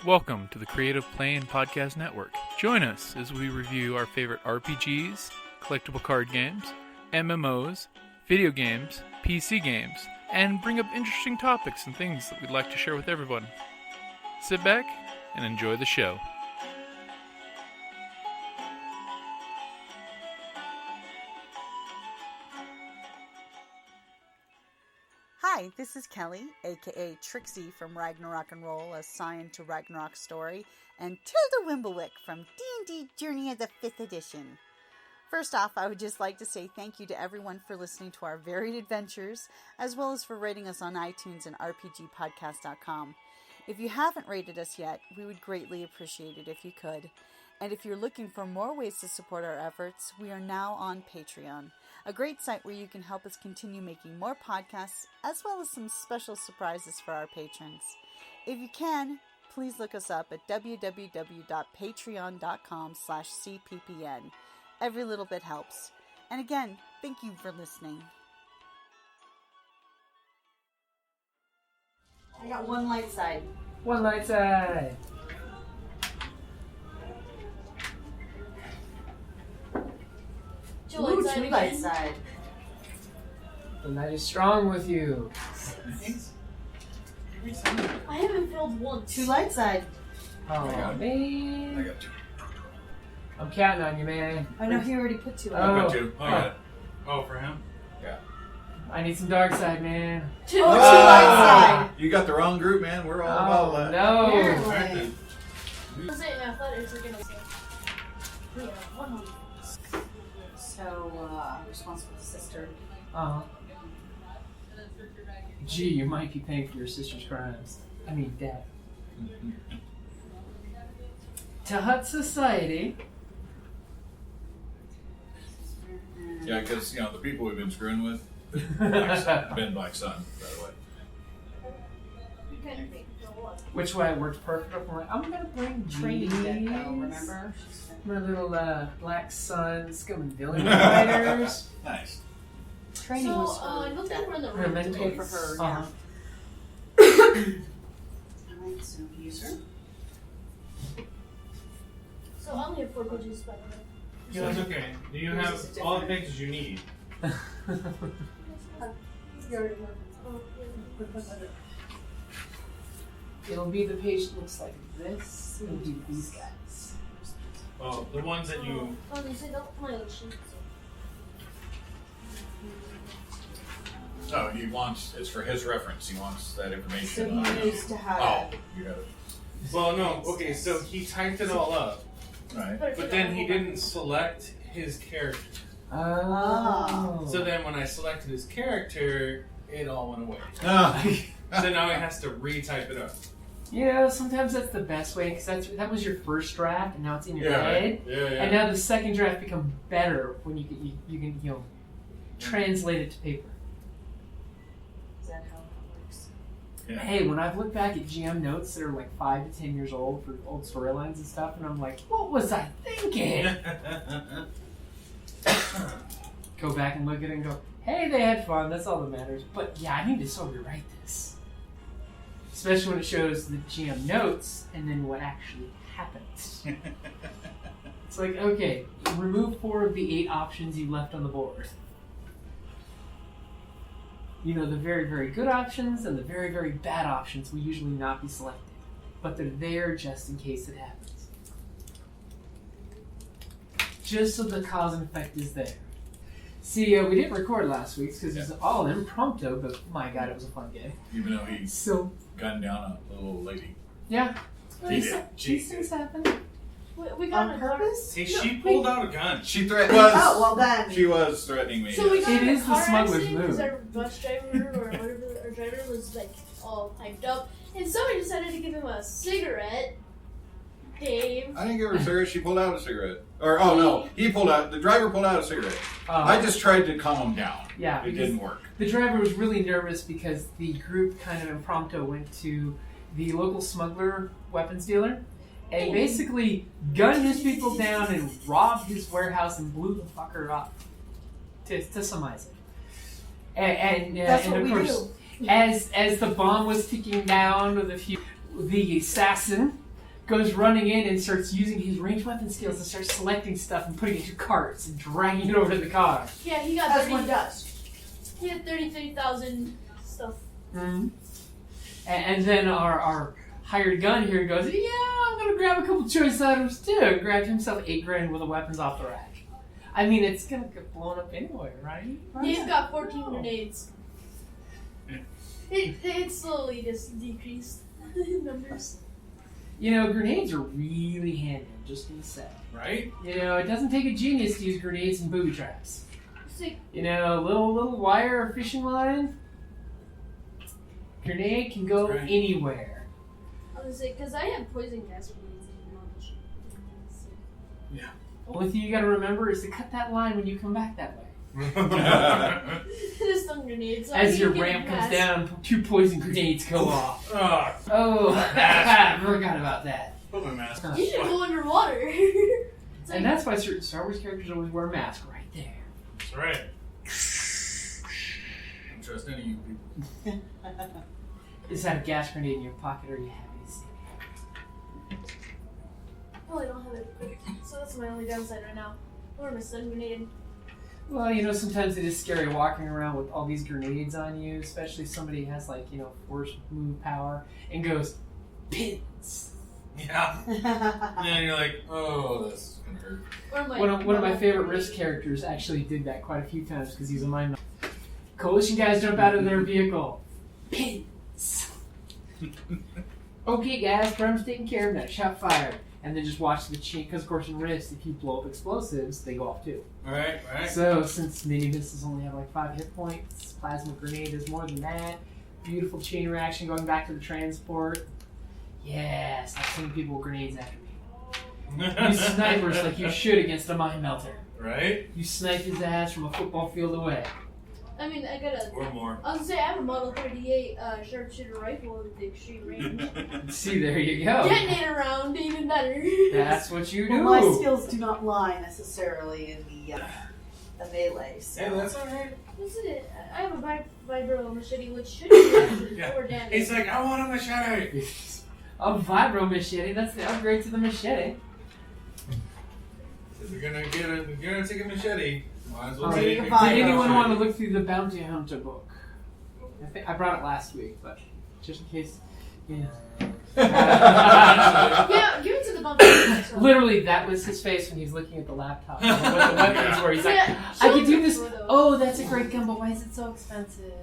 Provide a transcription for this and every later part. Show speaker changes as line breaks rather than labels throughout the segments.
Welcome to the Creative Play and Podcast Network. Join us as we review our favorite RPGs, collectible card games, MMOs, video games, PC games, and bring up interesting topics and things that we'd like to share with everyone. Sit back and enjoy the show.
Hi, this is Kelly, aka Trixie from Ragnarok and Roll, a Scion to Ragnarok story, and Tilda Wimblewick from D&D Journey of the 5th Edition. First off, I would just like to say thank you to everyone for listening to our varied adventures, as well as for rating us on iTunes and rpgpodcast.com. If you haven't rated us yet, we would greatly appreciate it if you could. And if you're looking for more ways to support our efforts, we are now on Patreon, a great site where you can help us continue making more podcasts, as well as some special surprises for our patrons. If you can, please look us up at www.patreon.com/cppn. Every little bit helps. And again, thank you for listening. I got one light side.
One light side.
Ooh, two light side.
The night is strong with you.
I haven't filled once.
Two light side.
Oh, man.
I got two.
I'm counting on you, man.
I know he already put two
Oh.
light.
I got two. I got it.
Oh, for him?
Yeah.
I need some dark side, man.
Two.
Oh, two light side.
You got the wrong group, man. We're all
Oh,
about that.
no.
Apparently.
I was saying athletics are gonna say. We have one.
So, responsible sister.
Uh-huh. Gee, you might be paying for your sister's crimes. I mean, death. To Hut Society.
Yeah, because, the people we've been screwing with, Ben Black Sun, by the way.
You can make the one.
Which way it worked perfect. I'm like, I'm gonna bring
Training
G's,
deck, though, remember?
my little Black Sun Scum and Villain Fighters.
Nice.
Training
So,
was
I
for
don't think we're in the
Her
room.
mental-
pay for her, yeah. Alright, so user.
So I only have 4 pages, by the way.
Yeah, that's okay. Do you have all the pages you need?
You already have. Oh, yeah.
It'll be the page that looks like this. It'll be these guys.
Oh, the ones that you...
Oh, they said don't play with sheets.
No, it's for his reference. He wants that
So
information.
he used to have.
Oh, you got it.
Well, no. Okay, so he typed it all up,
Right.
but then he didn't select his character.
Oh.
So then when I selected his character, it all went away.
Ah.
So now he has to retype it up.
Sometimes that's the best way because that was your first draft and now it's in your
Yeah,
head.
right. Yeah.
And now the second draft becomes better when you can translate it to paper.
Is that how it works?
Yeah.
Hey, when I've looked back at GM notes that are like 5 to 10 years old for old storylines and stuff, and I'm like, what was I thinking? Go back and look at it and go, hey, they had fun, that's all that matters. But yeah, I need to sort of rewrite this. Especially when it shows the GM notes and then what actually happens. It's like, okay, remove 4 of the 8 options you left on the board. The very, very good options and the very, very bad options will usually not be selected. But they're there just in case it happens. Just so the cause and effect is there. See, we didn't record last week's because it was all impromptu, but my god, it was a fun game.
Even though he gunned down a little old lady.
Yeah.
He did.
These things happen.
We got
On
a
purpose?
Hey, she pulled out a gun.
She threatened.
Oh, well then.
She was threatening me.
So we got
It
in a
is the
car
smuggler's
accident because
move.
our bus driver or whatever our driver was like all piped up, and somebody decided to give him a cigarette. Dave.
I didn't give her a cigarette. She pulled out a cigarette. Or, oh no, the driver pulled out a cigarette. I just tried to calm him down.
Yeah,
It didn't work.
The driver was really nervous because the group kind of impromptu went to the local smuggler weapons dealer and basically gunned his people down and robbed his warehouse and blew the fucker up, to summarize it. And
That's what
of
we
course,
do.
as the bomb was ticking down with the assassin goes running in and starts using his ranged weapon skills to start selecting stuff and putting it into carts and dragging it over to the car.
Yeah, he got
As one does.
He had 33,000 stuff.
Mm-hmm. And then our hired gun here goes, yeah, I'm gonna grab a couple choice items too. And grabbed himself $8 grand worth of weapons off the rack. I mean, it's gonna get blown up anyway, right?
He's got 14 grenades. It slowly just decreased in numbers.
You know, grenades are really handy, I'm just gonna say.
Right?
You know, it doesn't take a genius to use grenades and booby traps.
It's like,
You know, a little wire or fishing line, grenade can go
Right.
anywhere.
I was like, because I have poison gas grenades in launch.
Only thing you gotta remember is to cut that line when you come back that way.
Stun grenades. So
As
I
your
can get
ramp comes
past.
down, 2 poison grenades go off.
Ah,
Oh, I forgot about that.
put my mask on.
You should go underwater. It's like,
And that's why certain Star Wars characters always wear a mask right there.
That's right. I don't trust any of you people.
Is that a gas grenade in your pocket or are you happy to see it?
well, I don't have it equipped, so that's my only downside right now. Or my stun grenade.
Well, you know, sometimes it is scary walking around with all these grenades on you, especially somebody who has, like, you know, force move power and goes, pins.
Yeah. And you're like, oh, this is gonna hurt.
Or my
One of my favorite Risk characters actually did that quite a few times because he's a mind meld. Coalition guys jump out of their vehicle. Pins. Okay, guys, problem's taken care of now. Shot fired. And then just watch the chain, because of course in Rift, if you blow up explosives, they go off too.
Right.
So since mini missiles only have like 5 hit points, plasma grenade is more than that. Beautiful chain reaction going back to the transport. Yes, I've seen people with grenades after me. Use snipers like you should against a mind melter.
Right?
You snipe his ass from a football field away.
I mean, I got a.
Or more.
I was gonna say I have a Model 38 sharpshooter rifle with the extreme range.
See, there you go.
Detonate around, even better.
That's what you do.
Well, my skills do not lie necessarily in the melee. So.
Hey, that's alright.
What's it? I have a vibro machete, which should be actually
Yeah.
4 damage.
He's like, I want a machete.
A vibro machete, that's the upgrade to the machete.
If you're gonna take a machete, might as well
Oh,
take
you
a
can buy
Did
it.
anyone want to look through the Bounty Hunter book? I brought it last week, but just in case. Yeah.
Yeah, give it to the bumper.
Literally, that was his face when he was looking at the laptop. What the weapons were. He's like,
Yeah,
I could do this.
show them.
Oh, that's a great gun, but why is it so expensive?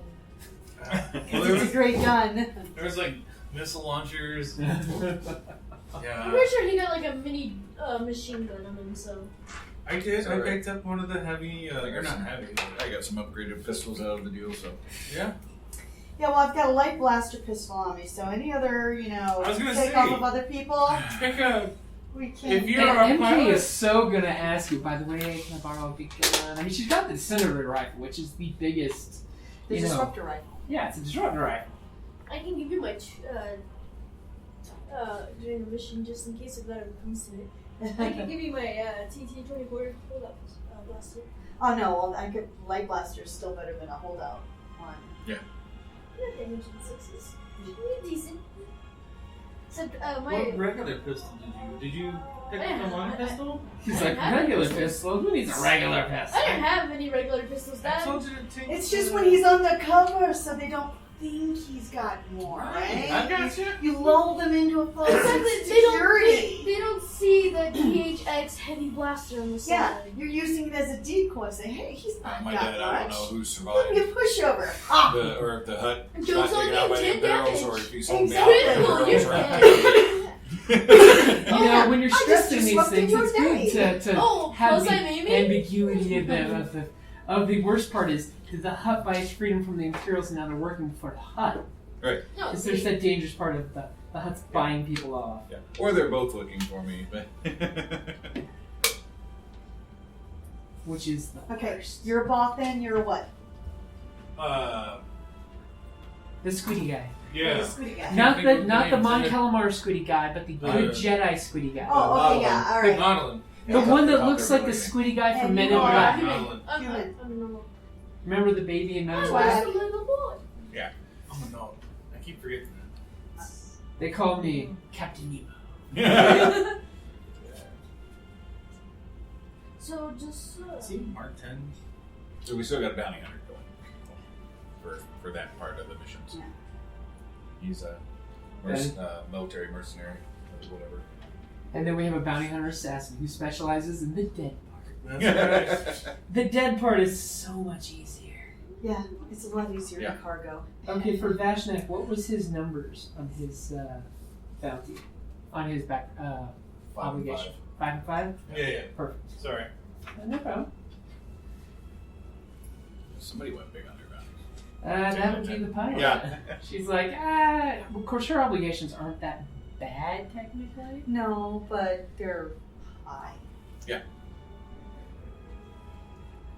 Well,
It's a great gun.
there's like missile launchers.
I'm
Yeah.
pretty sure he got like a mini machine gun on him, so.
I did. I picked up one of the heavy, or not heavy. I got some upgraded pistols out of the deal, so. Yeah.
Yeah, well, I've got a light blaster pistol on me, so any other,
I was gonna
take
say.
off of other people,
Pick a.
we
If
can.
you're a
MK
pilot.
is so gonna ask you, by the way, can I borrow a big gun? I mean, she's got the disintegrator rifle, which is the biggest.
The
you know.
disruptor rifle.
Yeah, it's a disruptor rifle.
I can give you my during the mission just in case if that ever comes to it. I can give you my TT-24 holdout blaster.
Oh no, well, I could light blaster is still better than a holdout one.
Not damage in 6s. Pretty decent. Except my.
What regular pistol did you pick up the one pistol?
He's
I
like,
have
regular
it.
pistol? Who needs a regular pistol?
I didn't have any regular pistols.
I
That
told you to take.
It's just when he's undercover, so they don't think he's got more, right?
I got you.
You lull them into a false
exactly.
security.
They don't see the THX heavy blaster on the side.
Yeah, you're using it as a decoy. Say, hey, he's not
My
got
dad, I don't
much.
know who
Give me
survived.
a pushover. Ah,
Or if the hut
Joke's
got
on
taken out
you,
by
10
the barrels,
damage.
or if he sold me out
Exactly.
by the
Critical,
barrels.
you're
You know, when you're
I just
stressing these
disrupted
things,
your
it's good to
Oh,
have
was
the
I maybe?
ambiguity of the worst part is did the Hutt buy its freedom from the Imperials and now they're working for the Hutt?
Right.
No,
Because there's that dangerous part of the Hutt's buying people off.
Yeah. Or they're both looking for me. But
Which is the
okay,
worst.
you're a Bothan. You're a what?
The Squiddy guy.
You're the Squiddy guy.
Not the Mon Calamar Squiddy guy, but the good
Uh,
Jedi Squiddy guy.
Oh, okay, yeah, all right.
Nautolan.
The one that looks like the Squiddy guy from
And
Men
you
in
are-
Black.
Nautolan.
Human.
I'm a normal.
Remember the baby in Men in
I
Black?
was a little boy.
I'm a no. I keep forgetting that.
They called me Captain Nemo.
So just.
See, Mark 10.
So we still got a bounty hunter going for that part of the missions.
Yeah.
He's a military mercenary or whatever.
And then we have a bounty hunter assassin who specializes in the dead
That's right.
part. The dead part is so much easier.
Yeah, it's a lot easier
Yeah.
than cargo.
Okay, for Vashnak, what was his numbers on his bounty? On his back obligation? 5 and 5?
Yeah.
Perfect.
Sorry.
No problem.
Somebody went big on their bounties.
That would be the pilot.
Yeah.
She's like, of course her obligations aren't that bad technically.
No, but they're high.
Yeah.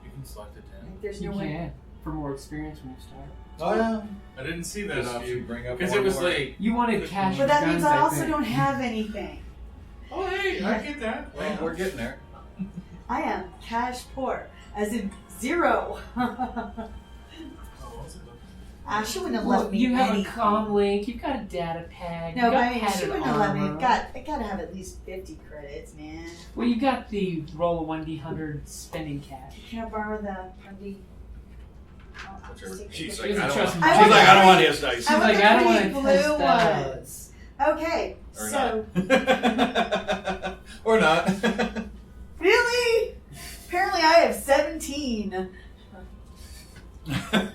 You can select a 10.
Like, there's
You
no way.
can, for more experience when you start.
Oh yeah.
I didn't see
That
that
option bring up
because
one
it was
more.
like.
You wanted cash
But that
guns,
means I also
think.
don't have anything.
Oh hey, I get that.
Well, we're getting there.
I am cash poor, as in 0. Asha wouldn't have
Well,
left me
you have
anything.
a comm link, you've got a data pag,
No,
you
but
got
I mean, she
padded
wouldn't have let me.
armor.
I gotta have at least 50 credits, man.
Well, you got the roll of 1d100 spending cash.
Can I borrow the Bundy?
Whichever. She's
She
like,
doesn't
I don't
trust
want.
me.
I
She's
want
like,
the
I don't want
pretty-
his dice.
She's
I want
like,
the
I don't want
pretty
to
blue
test
ones. Okay,
Or
so
not. Or not.
really, apparently I have 17.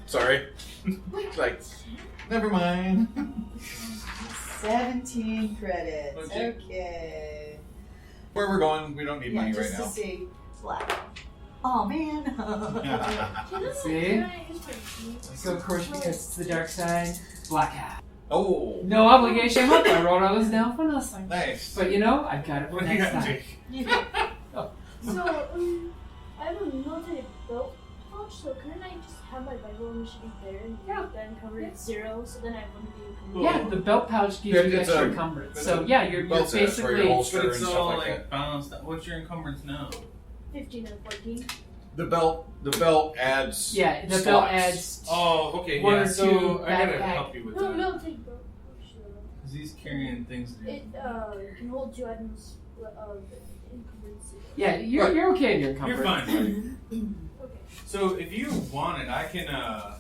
Sorry. It's like, never mind.
17 credits.
Okay.
Okay.
Where we're going, we don't need money right
just
now.
to see. Black. Oh man.
See? So of course, because it's the dark side, black hat.
Oh,
No obligation. Look, I wrote all this down for nothing.
nice.
But you know, I've got it for
What do you
next
got,
time.
Jake?
So, I have a military belt pouch, so couldn't I just have my Bible initiative there and then cover it 0, so then I wouldn't be encumbered?
Yeah, the belt pouch gives
Yeah,
you
it's
extra
a-
encumbrance.
it's
So
a
yeah, you're
belt set for your
basically
holster.
But it's
and stuff
all
like
like
that.
balanced out. What's your encumbrance now?
15 and 14.
The belt adds.
yeah. The belt
slots.
adds.
Oh, okay,
One
yeah.
or two
So I gotta
backpack.
help you with
No,
that.
military belt pouch.
Because he's carrying things.
It can hold 2 items of encumbrance.
Yeah, you're okay in your encumbrance.
You're fine, buddy.
Okay.
So if you want it, I can
Yeah,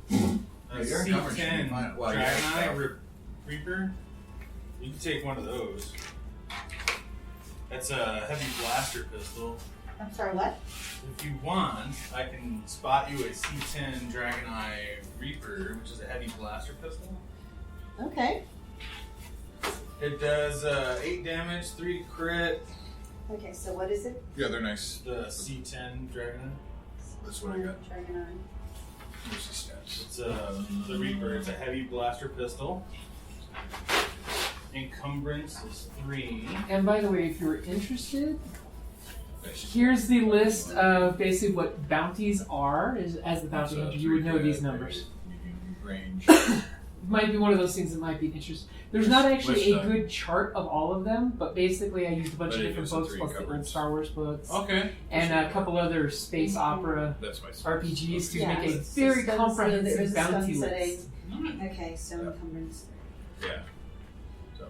your encumbrance should be
C10
fine. Well, yeah,
Dragonite
yeah.
Reaper. You can take one of those. That's a heavy blaster pistol.
I'm sorry, what?
If you want, I can spot you a C10 Dragonite Reaper, which is a heavy blaster pistol.
Okay.
It does 8 damage, 3 crit.
Okay, so what is it?
Yeah, they're nice.
The C10 Dragonite.
That's what I got.
Dragonite.
Here's the stats.
It's the Reaper. It's a heavy blaster pistol. Encumbrance is 3.
And by the way, if you're interested, here's the list of basically what bounties are. As the bounty hunter, you would know these numbers.
Range.
Might be one of those things that might be interesting. There's not actually a
List,
good chart of all of them, but basically I used a bunch of
But it
different
gives the
books,
three
plus the old
encumbrance.
Star Wars books,
Okay.
and a couple other space opera
That's my
RPGs to
Yeah,
make a
it's
very
just there
comprehensive
is a
bounty
stun
list.
Okay, so encumbrance.
Yeah. So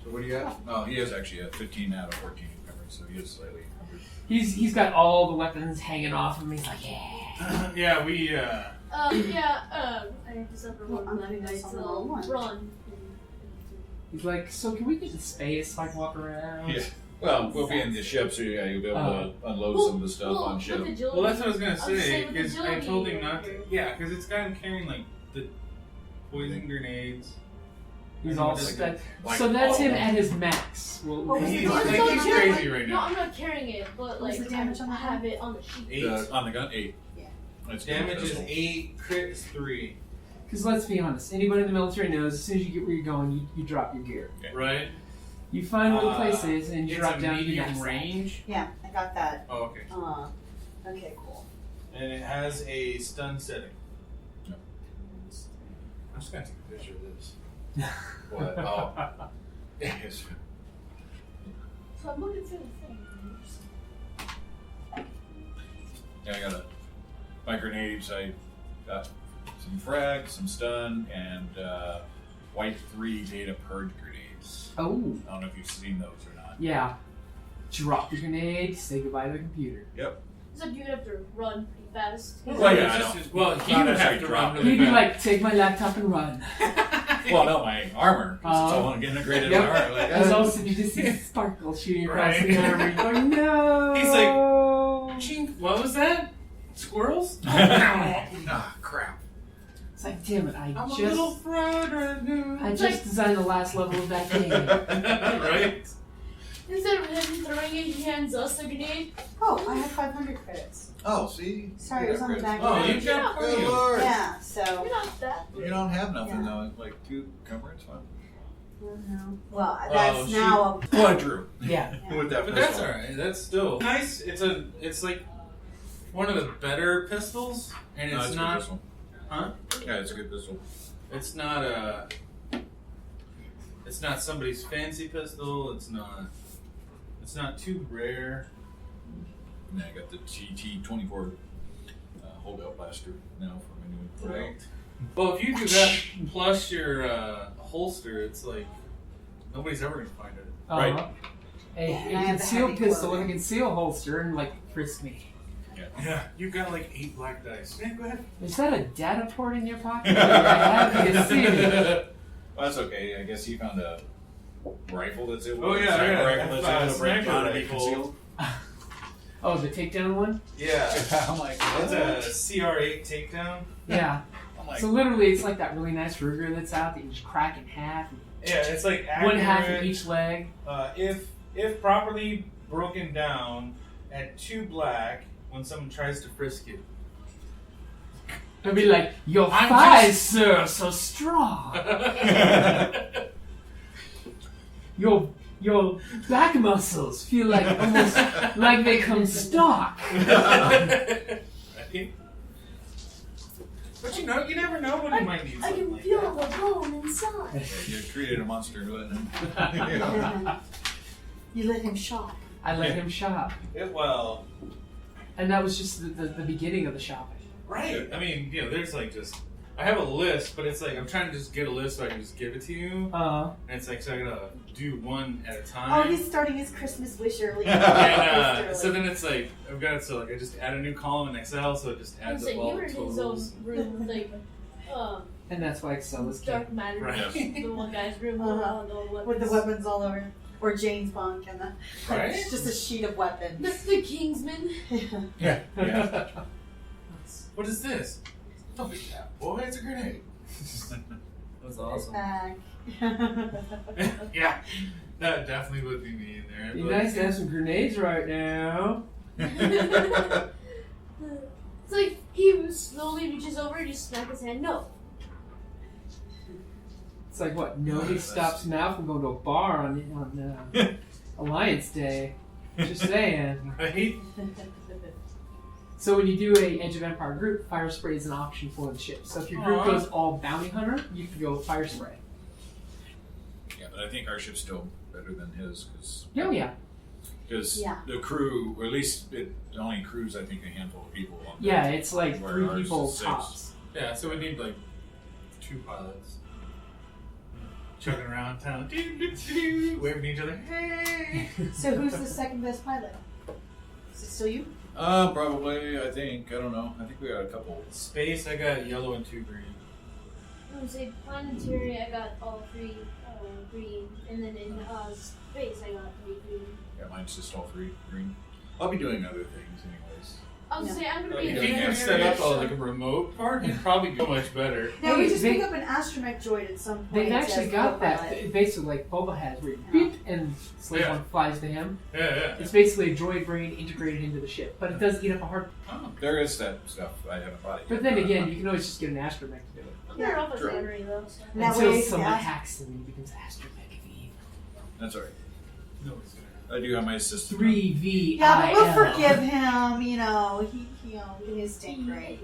what do you got? Oh, he has actually a 15 out of 14 encumbrance, so he is slightly encumbered.
He's got all the weapons hanging off him. He's like, yeah.
Yeah, we.
I just have to
Well,
roll
I'm
black
doing
dice
this on the
to
wrong one.
run.
He's like, so can we get to space so I can walk around?
Yeah. Well, we'll be in the ship, so yeah, you'll be able to unload some of the stuff on ship.
With agility,
Well, that's what I was gonna
I was
say.
saying with
Because I
agility,
told him not to.
you're-
Yeah, because it's got him carrying like the poison grenades.
He's
I
all
know,
stuck.
like
So that's
all
him
of them.
at his max. Well,
What was
He's,
the
like,
damage?
he's
No,
crazy right
No,
now.
I'm not carrying it, but
What's
like
the damage on
I
that
have it on the sheet.
8.
On the gun, 8.
Yeah.
That's
Damage is
pistol.
8. Crit is 3.
because let's be honest, anybody in the military knows as soon as you get where you're going, you drop your gear.
Right.
You find where the place is and you
It's
drop
a
down to your
medium
max.
range.
Yeah, I got that.
Oh, okay.
Okay, cool.
And it has a stun setting.
No.
I'm just gonna take a picture of this.
What? Oh. Yes.
So I'm looking for the thing.
Yeah, I got my grenades. I got some frag, some stun, and white 3 data purge grenades. grenades.
Oh.
I don't know if you've seen those or not.
Yeah. Drop the grenade, say goodbye to the computer.
Yep.
Except you would have to run pretty fast.
Well, yeah, I know.
He
Not
would have
necessarily
to
drop
run
it.
really
He'd be
fast.
like, take my laptop and run.
Well, no, my armor. 'Cause it's all integrated
Yep.
armor. Like,
And also you just see sparkle shooting across the
Right.
armor. You're going, no.
He's like, Chink, what was that? Squirrels?
ah, crap.
It's like, damn it,
I'm a little
I
fried.
just designed the last level of that game.
Right?
Instead of him throwing it, he hands us the grenade.
Oh, I have 500 credits.
Oh, see?
Sorry, it was on the back.
Oh,
end.
you got
Good
plenty.
lord.
Yeah, so.
You're not that.
You don't have nothing,
Yeah.
though. Like 2 cumbrance? Huh?
Well, that's
she-
now.
Well, I drew.
Yeah.
With that
But
pistol.
that's alright. That's still nice. It's like one of the better pistols, and
No,
it's
it's a
not.
good pistol.
Huh?
Yeah, it's a good pistol.
It's not a. It's not somebody's fancy pistol. It's not. It's not too rare.
And I got the TT-24 holdout blaster now for my new
Right. Well, if you do that plus your holster, it's like nobody's ever gonna find it.
Right.
Uh-huh. Hey,
And
a
I have a
concealed
heavy
pistol with a
clothing.
concealed holster and like frisk me.
Yeah, you got like 8 black dice. Yeah, go ahead.
Is that a data port in your pocket? I have to see it.
Well, that's okay. I guess he found a rifle that's able
Oh, yeah,
sniper
yeah.
rifle that's able to break
Sniper
down and be
rifle.
concealed.
Oh, the takedown one?
Yeah,
I'm like,
it's
what?
a CR8 takedown.
Yeah.
I'm like,
So literally, it's like that really nice Ruger that's out that you just crack in half.
Yeah, it's like
One half
accurate.
of each leg.
If properly broken down at 2 black when someone tries to frisk you.
It'll be like, your
I'm
thighs, sir, are so strong. Your back muscles feel like almost like they come stock.
Right? But you never know when you might need
I
something
can
like
feel
that.
the bone inside.
Yeah, you created a monster, wasn't
You let him shop.
I let him shop.
Well,
And that was just the beginning of the shopping.
right. I mean, there's like just... I have a list, but it's like I'm trying to just get a list so I can just give it to you.
Uh-huh.
And it's like, so I gotta do one at a
Oh,
time.
he's starting his Christmas wish early.
And so then it's like, I've got it so like I just add a new column in Excel, so it just
I'm
adds
saying
up
you
all
were
the
in his
totals.
own room with like
And that's why Excel is king.
dark matter.
Right.
The one guy's room with
Uh-huh.
all the weapons.
With the weapons all over. Or Jane's bunk and the.
Right?
Just a sheet of weapons.
That's the Kingsman.
Yeah.
What is this? Don't be that boy, it's a grenade. That's awesome.
Back.
Yeah, that definitely would be me in there.
Be
but-
nice to have some grenades right now.
It's like he slowly reaches over and just smack his hand. No.
It's like what? Nobody stops now from going to a bar on Alliance Day. Just saying.
Right?
So when you do a Edge of Empire group, fire spray is an option for the ship. So if your group
Aw.
goes all bounty hunter, you can go with fire spray.
Yeah, but I think our ship's still better than his because
Oh yeah.
Yeah.
the crew, or at least it only crews I think a handful of people. On
Yeah, it's like
Where
3
ours
people
is 6.
tops.
Yeah, so we need like 2 pilots. Chugging around town, waving to each other, hey!
So who's the second best pilot? Is it still you?
Probably. I think. I don't know. I think we got a couple.
Space, I got yellow and 2 green.
I would say planetary, I got all 3 green, and then in space, I got 3 green.
Yeah, mine's just all 3 green. I'll be doing other things anyways.
I was say I'm gonna be
If
in
you
the
can set up like a remote part, it'd probably go much better.
No,
Hey,
we just
they-
pick up an astromech droid at some point.
They've actually
as
got that.
co-pilot.
Basically, like Boba has, where you beep and Slave
Yeah.
One flies to him.
Yeah.
It's basically a droid brain integrated into the ship, but it does eat up a hard.
Oh.
There is that stuff. I haven't bought it yet.
But then again, you can always just get an astromech to do it.
I'm better off as
True.
Henry though. So.
That
Until
way,
someone
yeah.
hacks him and he becomes astromech of evil.
That's alright.
No, it's there.
I do have my assistant.
3VIL.
Yeah, but we'll forgive him. You know, he is stink right.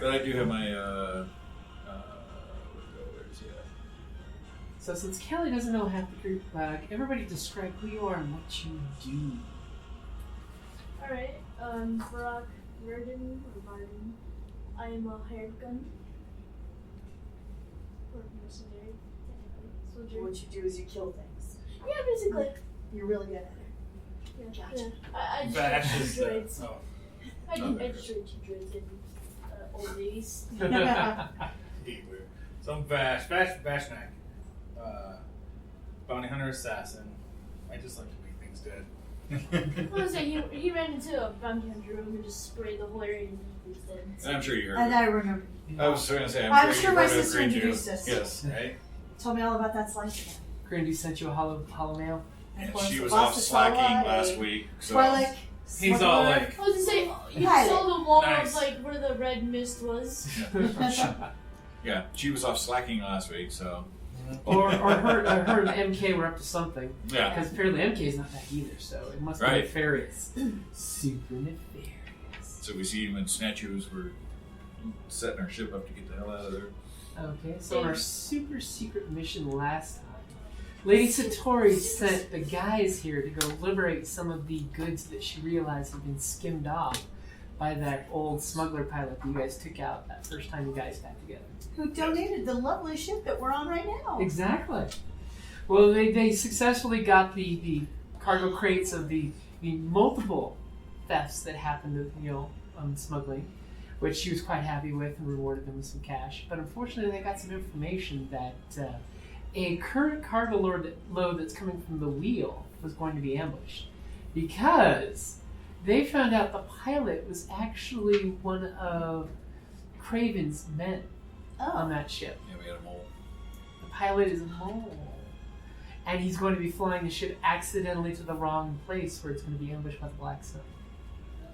But I do have my where is he at?
So since Kelly doesn't know half the group, everybody describe who you are and what you do.
Alright, Barck, Varjin. I am a hired gun. or mercenary, technically. Soldier.
What you do is you kill things.
Yeah, basically.
You're really good at it.
Yeah.
Gotcha.
Yeah. I just
Vash
raid
is
two droids.
oh.
I just raid 2 droids in old days.
So I'm Vashnak, bounty hunter assassin. I just like to make things dead.
I was saying he ran into a bounty hunter room and just sprayed the whole area and he was dead.
And I'm sure you heard.
And
it.
I remember.
I was going to say,
I'm sure
you
my
heard of
sister
Grendu.
introduced us.
Yes.
Right?
Told me all about that slice again.
Grendu sent you a hollow mail.
And
Of
she
course,
was off
Salwa,
slacking last week. So.
Twi'lek.
He's all
Smuggler.
like,
I was gonna say, you
Pilot.
saw the wall
Nice.
of like where the red mist was.
Yeah, she was off slacking last week, so.
or her and MK were up to something.
Yeah.
Because apparently MK is not that either, so it must be
Right.
nefarious. Super nefarious.
So we see him in statues. We're setting our ship up to get the hell out of there.
Okay, so on our super secret mission last time, Lady Satori sent the guys here to go liberate some of the goods that she realized had been skimmed off by that old smuggler pilot that you guys took out that first time you guys got together.
Who donated the lovely ship that we're on right now.
Exactly. Well, they successfully got the cargo crates of the multiple thefts that happened, smuggling, which she was quite happy with and rewarded them with some cash. But unfortunately, they got some information that a current cargo load that's coming from the wheel was going to be ambushed because they found out the pilot was actually one of Craven's men on that ship.
Yeah, we had a mole.
The pilot is a mole. And he's going to be flying the ship accidentally to the wrong place where it's going to be ambushed by the Black Sun.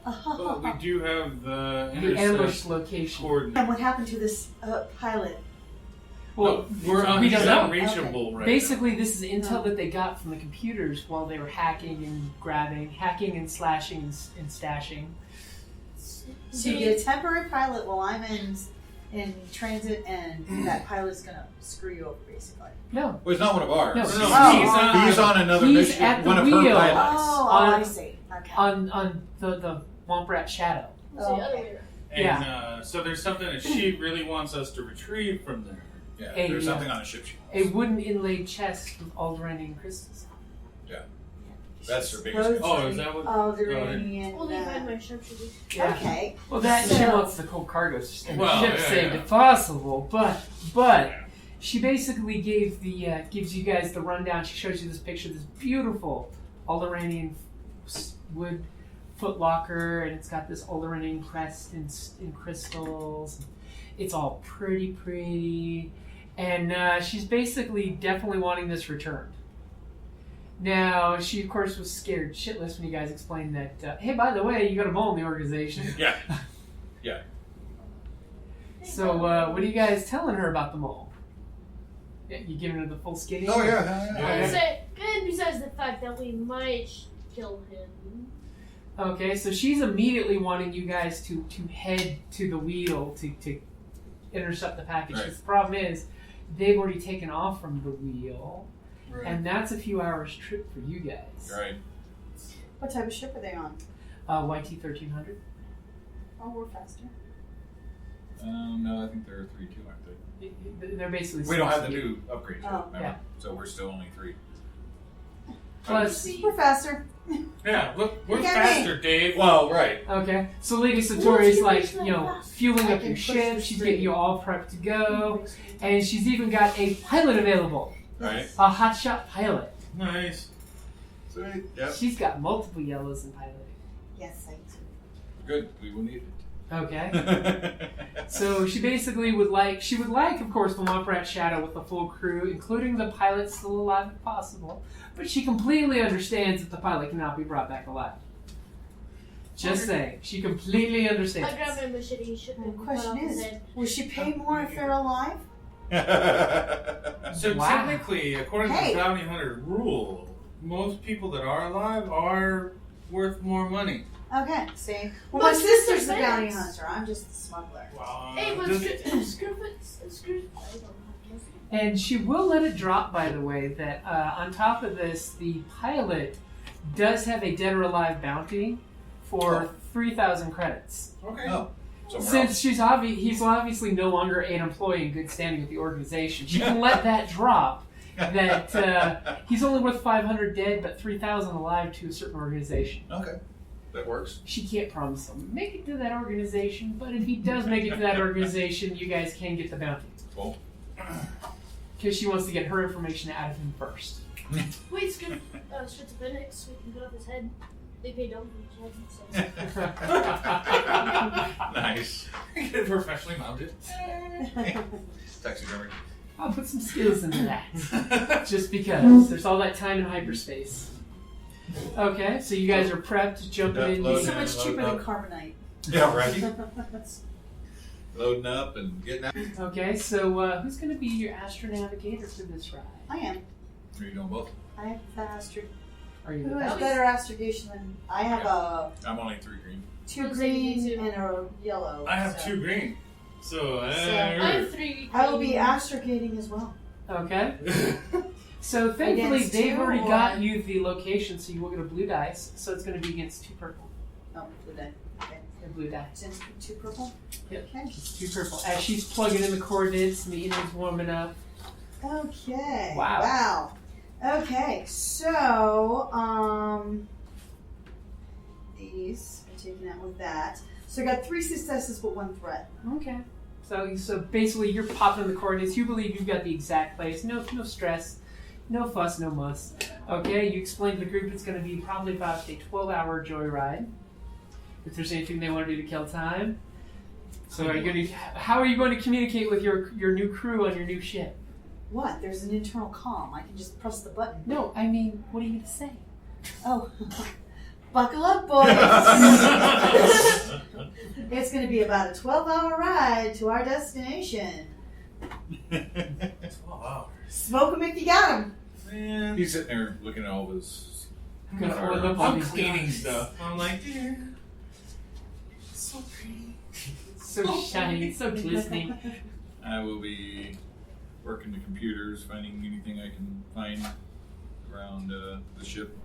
but we do have the
The ambush
intercept
location.
coordinate.
And what happened to this pilot?
Well,
He's
we don't know.
unreachable right
Basically, this is intel that they got from the computers while they were hacking and slashing and stashing.
So you get a temporary pilot while I'm in transit, and that pilot's gonna screw you over, basically.
No.
Well, he's not one of ours.
No,
Oh.
He's on another
He's
mission.
at the
One of
wheel.
her pilots.
Oh,
On-
I see. Okay.
On the Womprats Shadow.
It was the other way around.
And so there's something that she really wants us to retrieve from there.
Yeah,
Hey,
there's
yeah.
something on the ship she
A
wants.
wooden inlaid chest with Alderaanian crystals.
That's her biggest
Those-
concern.
Oh, is that what?
Oh, the
Go ahead.
Iranian.
Only if I had my sharpshooter.
Yeah.
Okay.
Well, that she
So-
wants the cold cargoes and
Well,
the ship
yeah,
saved
yeah.
if possible. But she basically gave gives you guys the rundown. She shows you this picture, this beautiful Alderaanian wood footlocker, and it's got this Alderaanian crest in crystals. It's all pretty, and she's basically definitely wanting this returned. Now, she of course was scared shitless when you guys explained that. Hey, by the way, you got a mole in the organization.
Yeah.
So, what are you guys telling her about the mole? Yeah, you giving her the full skinny?
Oh, yeah.
I would say, and besides the fact that we might kill him.
Okay, so she's immediately wanting you guys to head to the wheel to intercept the package.
Right.
The problem is, they've already taken off from the wheel,
Right.
and that's a few hours trip for you guys.
Right.
What type of ship are they on?
YT 1300.
Oh, we're faster.
No, I think there are 3 too, aren't they?
They're basically.
We don't have the new upgrades yet,
Oh,
remember?
yeah.
So we're still only 3.
Plus,
We're faster.
Yeah, look, we're
Look at
faster, Dave.
Well, right.
okay, so Lady Satori is like,
Let's
fueling
I
up
can
your
push
ship.
this
She's
through.
getting you all prepped to go, and she's even got a pilot available,
Right.
a hotshot pilot.
Nice.
Sweet. Yep.
She's got multiple yellows in piloting.
Yes, I do.
Good. We will need
Okay.
it.
So she basically would like, of course, the Womprats Shadow with the full crew, including the pilot still alive if possible. But she completely understands that the pilot cannot be brought back alive. Just saying, she completely understands.
I grabbed my machete, shoot
The
him, cut
question
off his
is,
head.
will she pay more if they're alive?
So
Wow.
technically, according to
Hey.
the bounty hunter rule, most people that are alive are worth more money.
Okay, see? Well,
But
my sister's the
it's
bounty
defense.
hunter. I'm just the smuggler.
Hey, but
does-
screw. I don't know.
And she will let it drop, by the way, that on top of this, the pilot does have a dead or alive bounty for 3,000 credits.
okay.
Oh. somewhere
Since
else.
he's obviously no longer an employee in good standing with the organization, she can let that drop. That he's only worth 500 dead, but 3,000 alive to a certain organization.
Okay, that works.
She can't promise him make it to that organization, but if he does make it to that organization, you guys can get the bounty.
Cool.
Because she wants to get her information out of him first.
Wait, sensitve, so we can cut off his head. They pay double for his head, so.
Nice.
Get it professionally mounted.
Taxidermy.
I'll put some skills into that. Just because. There's all that time in hyperspace. Okay, so you guys are prepped, jumping
Yeah,
in.
load
So
Yeah,
much
load
cheaper than
up.
carbonite.
Yeah, right. Loading up and getting out.
Okay, so who's going to be your astronavigator for this ride?
I am.
Are you doing both?
I have faster.
Are you
Who
the
has
best?
better astrogation than I have?
I'm only 3 green.
2
I'm
green
saying me too.
and a yellow.
I have
so
2 green. So,
I have 3.
I will be astrogating as well.
Okay. So thankfully
Against
they've
2
already
or-
got you the location, so you will get a blue dice. So it's going to be against 2 purple.
Oh, blue die. Okay.
A blue die.
Since 2 purple?
Yep.
Okay.
It's 2 purple. As she's plugging in the coordinates and the engine's warming up.
Okay.
Wow.
Wow. Okay, so these are taken out with that. So I got 3 successes but 1 threat.
Okay. So basically you're popping the coordinates. You believe you've got the exact place. No stress. No fuss, no muss. Okay, you explain to the group it's going to be probably about a 12-hour joyride. If there's anything they want to do to kill time. So how are you going to communicate with your new crew on your new ship?
What? There's an internal comm. I can just press the button.
No, I mean, what are you going to say?
Oh. Buckle up, boys. It's going to be about a 12-hour ride to our destination.
12 hours.
Smoke 'em if you got 'em.
Man.
He's sitting there looking at all of his.
I'm going to hold up all
I'm
these
cleaning
guys.
stuff. I'm like, dear. So pretty.
So shiny, so glistening.
I will be working the computers, finding anything I can find around the ship,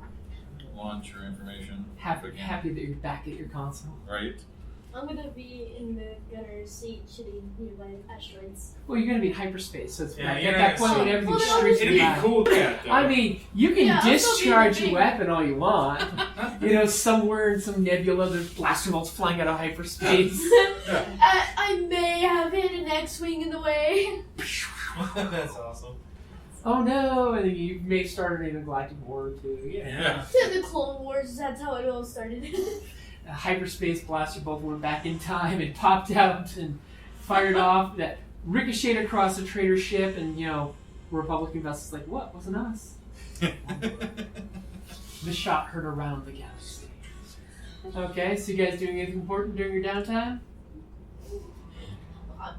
launch or information. If I can.
Happy that you're back at your console.
Right.
I'm gonna be in the gunner's seat shooting nearby asteroids.
Well, you're going to be in hyperspace, so it's
Yeah,
at
you're
that
gonna
point when
see-
everything's
Well,
streaking
It'd be
by.
cool, cat, though.
I mean, you can
Yeah, I'll still be
discharge
in the
your
thing.
weapon all you want. You know, somewhere in some nebula, there's blaster bolts flying out of hyperspace.
I may have hit an X-wing in the way.
That's awesome.
Oh no! And then you may start an galactic war too. Yeah.
To the Clone Wars, that's how it all started.
A hyperspace blaster bolt went back in time and popped out and fired off. That ricocheted across a trader ship, and Republican vessels like, what? Wasn't us. The shot heard around the galaxy. Okay, so you guys doing anything important during your downtime?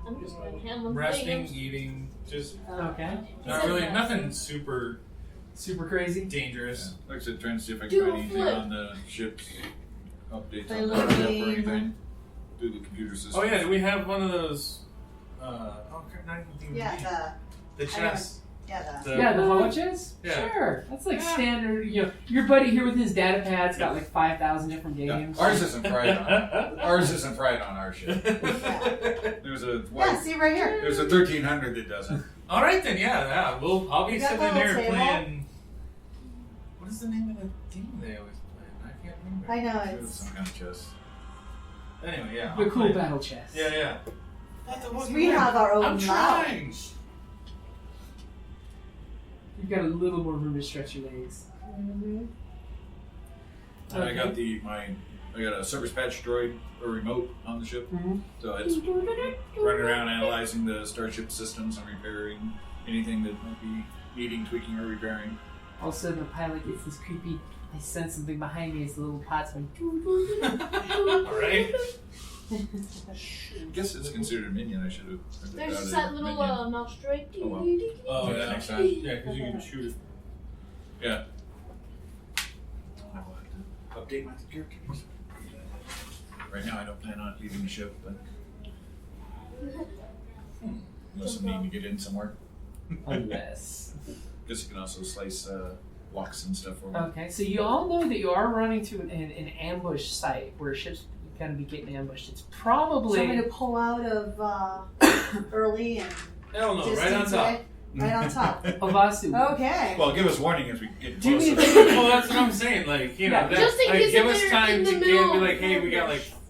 I'm just gonna handle
Resting,
things.
eating, just
Okay.
not really, nothing super
Super crazy.
dangerous.
Like I said, trying to see if I
Do
can
a
find anything
flip.
on the ship's updates
Play
on the
a little
ship or
game.
anything. Do the computer system.
Oh yeah, do we have one of those? Not even
Yeah,
the chest.
the
Yeah, the hollow chest?
Yeah.
Sure. That's like
Yeah.
standard. Your buddy here with his data pad's got like 5,000 different
Yeah,
games.
ours isn't fried on. Ours isn't fried on our ship. There's a
yeah. See right here.
There's a 1300 that doesn't.
All right then, yeah. I'll be
You got
sitting
the
there
little table?
playing. What is the name of the game they always play? I can't remember.
I know
There's
it's.
some kind of chest.
Anyway, yeah.
The
I'll
cool
play.
battle chest.
Yeah.
We have our own
I'm trying.
lounge.
You've got a little more room to stretch your legs.
Mm-hmm.
And I got I got a service patch droid or remote on the ship,
Mm-hmm.
so it's running around analyzing the starship systems and repairing anything that might be needing tweaking or repairing.
All of a sudden, the pilot gets this creepy. I sense something behind me. It's the little pots going.
All right.
I guess it's considered a minion. I should have.
There's just that little mouse droid.
Oh, well.
Oh
Yeah,
yeah.
next time.
Yeah, because you can shoot it.
Yeah. I will have to update my characters. Right now, I don't plan on leaving the ship, but unless I need to get in somewhere.
Unless.
Guess you can also slice locks and stuff for me.
Okay, so you all know that you are running to an ambush site where ships gonna be getting ambushed. It's
So
probably
I'm going to pull out of early and
Hell no,
just
right on
into
top.
it. Right on top.
Ovasu.
Okay.
Well, give us warning as we get
Do me
closer.
a
Well, that's what I'm saying. Like, you know,
Yeah.
that,
Just in
like,
case
give
if
us
they're
time
in
to
the
get,
middle
be like,
of
hey, we got
ambush.
like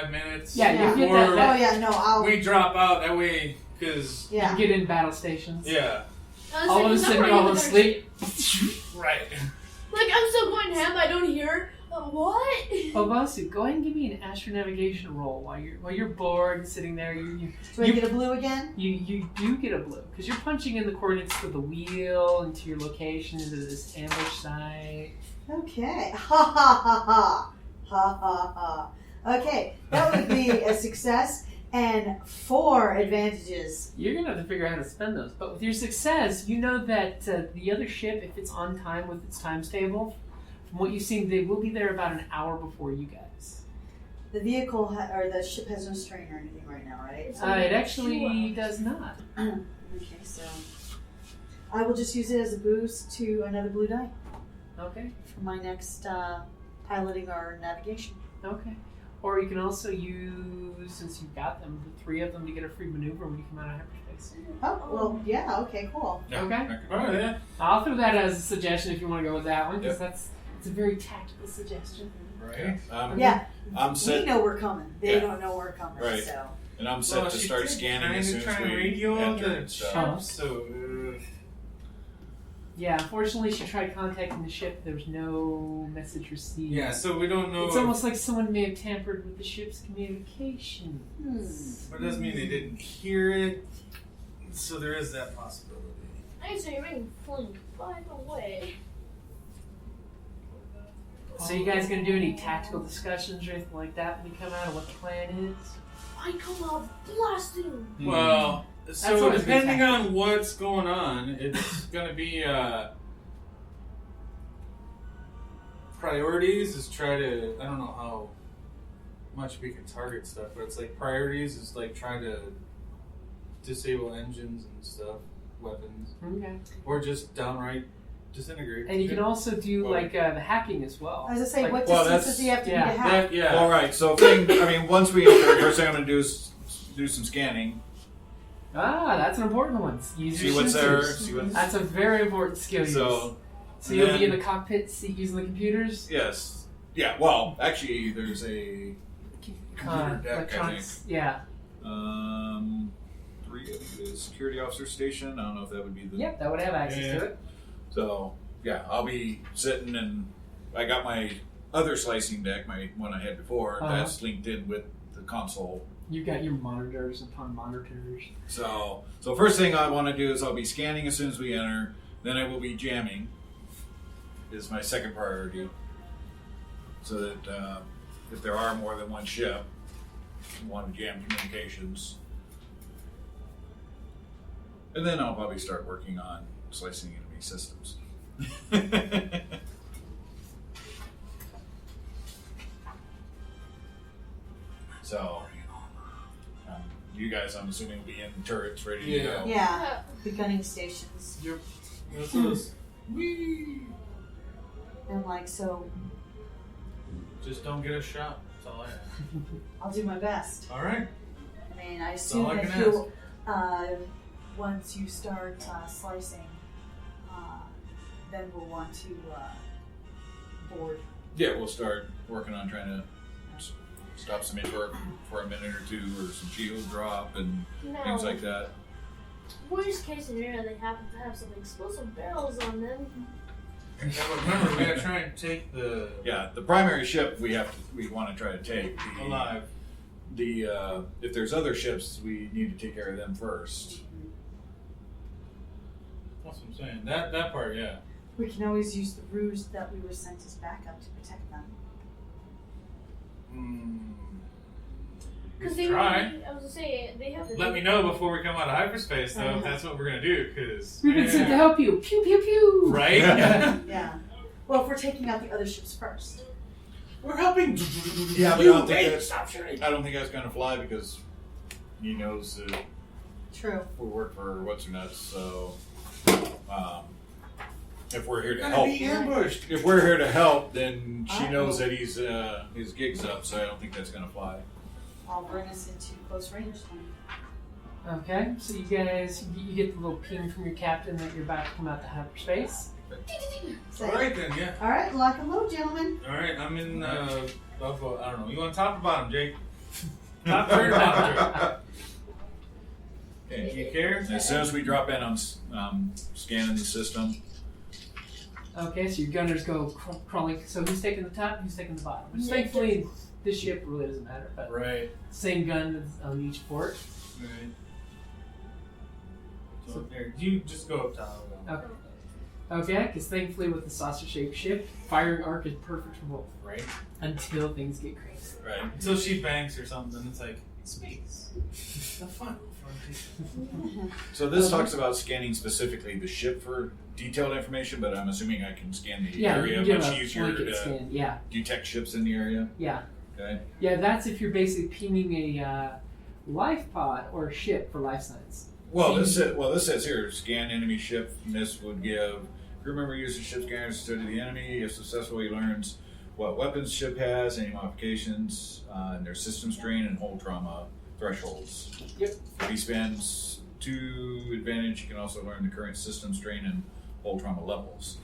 5 minutes.
Yeah,
Yeah.
you get
before
that.
Oh, yeah, no, I'll.
we drop out. That way, because
Yeah.
You get in battle stations.
yeah,
All of a sudden, you're all asleep.
right.
Like, I'm still going ham, I don't hear. What?
Ovasu, go ahead and give me an astronavigation roll while you're bored and sitting there.
Do I get a blue again?
You do get a blue because you're punching in the coordinates for the wheel into your location into this ambush site.
Okay. Ha ha ha ha. Ha ha ha. Okay, that would be a success and 4 advantages.
You're gonna have to figure out how to spend those. But with your success, you know that the other ship, if it's on time with its times table, from what you've seen, they will be there about an hour before you guys.
The vehicle or the ship has no strain or anything right now, right?
It's
It actually does not.
Okay, so I will just use it as a boost to another blue die
Okay.
for my next piloting or navigation.
Okay. Or you can also use, since you've got them, the 3 of them to get a free maneuver when you come out of hyperspace.
Oh, well, yeah, okay, cool.
Yeah,
Okay.
that could be
All right,
good.
yeah.
I'll throw that as a suggestion if you want to go with that one, because
Yep.
it's a very tactical suggestion.
Right.
Yeah,
I'm
we
set,
know we're coming. They
Yeah.
don't know we're coming,
Right.
so.
and I'm set
Well,
to
she
start
did
scanning
kinda
as soon as
try and
we
radio
enter
the
and stuff.
Uh-huh.
ship, so
Yeah, unfortunately, she tried contacting the ship. There was no message received.
yeah, so we don't know.
It's almost like someone may have tampered with the ship's communications.
But it doesn't mean they didn't hear it. So there is that possibility.
I say you're making fun. By the way.
So you guys gonna do any tactical discussions or anything like that when you come out of what the plan is?
I come out blasting.
Well, so
always good
depending
tactic.
on what's going on, it's gonna be priorities is try to. I don't know how much we can target stuff, but it's like priorities is like try to disable engines and stuff, weapons,
Okay.
or just downright disintegrate.
And you can also do
Well-
like the hacking as well.
As I say,
Like,
what
well,
distance
that's-
does he have to
yeah,
be to hack?
That, yeah.
All right, so once we enter, the first thing I'm going to do is do some scanning,
that's an important one. Use
see
your
what's there,
sensors.
see what's.
That's a very important skill.
So,
So you'll be in
then-
the cockpit seat using the computers.
yes. Yeah, well, actually, there's a computer deck, I think.
Electronics. Yeah.
3 of the security officer station. I don't know if that would be the.
Yep, that would have access
Yeah.
to it.
So, yeah, I'll be sitting and I got my other slicing deck, my one I had before,
Uh-huh.
that's linked in with the console.
You've got your monitors upon monitors.
So first thing I want to do is I'll be scanning as soon as we enter. Then I will be jamming. Is my second priority. So that if there are more than one ship, I want to jam communications. And then I'll probably start working on slicing enemy systems. So, you guys, I'm assuming, will be in turrets ready to
Yeah.
go.
Yeah, the gunning stations.
This is- Whee!
And like, so
Just don't get a shot. That's all I ask.
I'll do my best.
All right.
I mean, I assume
all I
that
can
you'll, once you start slicing, then we'll want to board.
Yeah, we'll start working on trying to stop some for a minute or two, or some shield drop and
Now,
things like that.
worst case scenario, they happen to have some explosive barrels on them.
Yeah, but remember, we gotta try and take the
Yeah, the primary ship we want to try to take.
alive.
If there's other ships, we need to take care of them first.
That's what I'm saying. That part, yeah.
We can always use the ruse that we were sent as backup to protect them.
Because
We
they
try.
I was gonna say they have.
Let me know before we come out of hyperspace, though, if that's what we're gonna do. Because
We've been sent to help you. Pew pew pew.
right?
Yeah. Well, if we're taking out the other ships first.
We're helping.
Yeah, but I
You
don't think
wait,
that's.
stop shooting.
I don't think that's gonna fly because he knows that
True.
we work for what's her nuts. So, if we're here to
Gonna
help.
be ambushed.
If we're here to help, then she
I
knows
will-
that he's his gig's up, so I don't think that's gonna fly.
I'll bring us into close range then.
Okay, so you guys, you get the little ping from your captain that you're about to come out to hyperspace.
All right then, yeah.
All right, lock and load, gentlemen.
All right, I'm in. I don't know. You want top or bottom, Jake? Top third, bottom third.
Okay.
Do you care?
As soon as we drop in, I'm scanning the system.
Okay, so your gunners go crawling. So who's taking the top? Who's taking the bottom? Which
Yeah.
thankfully, this ship really doesn't matter. But
Right.
same gun on each port.
Right. So there, you just go up top.
Okay. Okay, because thankfully with the saucer-shaped ship, firing arc is perfect for both.
Right.
Until things get crazy.
Right. Until she banks or something, it's like space. The fun.
So this talks about scanning specifically the ship for detailed information, but I'm assuming I can scan the
Yeah,
area
you give
much
a
easier
blanket
to
scan. Yeah,
detect ships in the area.
yeah.
Okay.
Yeah, that's if you're basically pinging a life pod or a ship for life signs.
Well,
So
this says here, scan enemy ship. And this would give crew member uses ship scanners to study the enemy. If successful, he learns what weapons ship has, any modifications, and their system strain and hull trauma thresholds.
Yep.
If he spends 2 advantage, he can also learn the current system strain and hull trauma levels.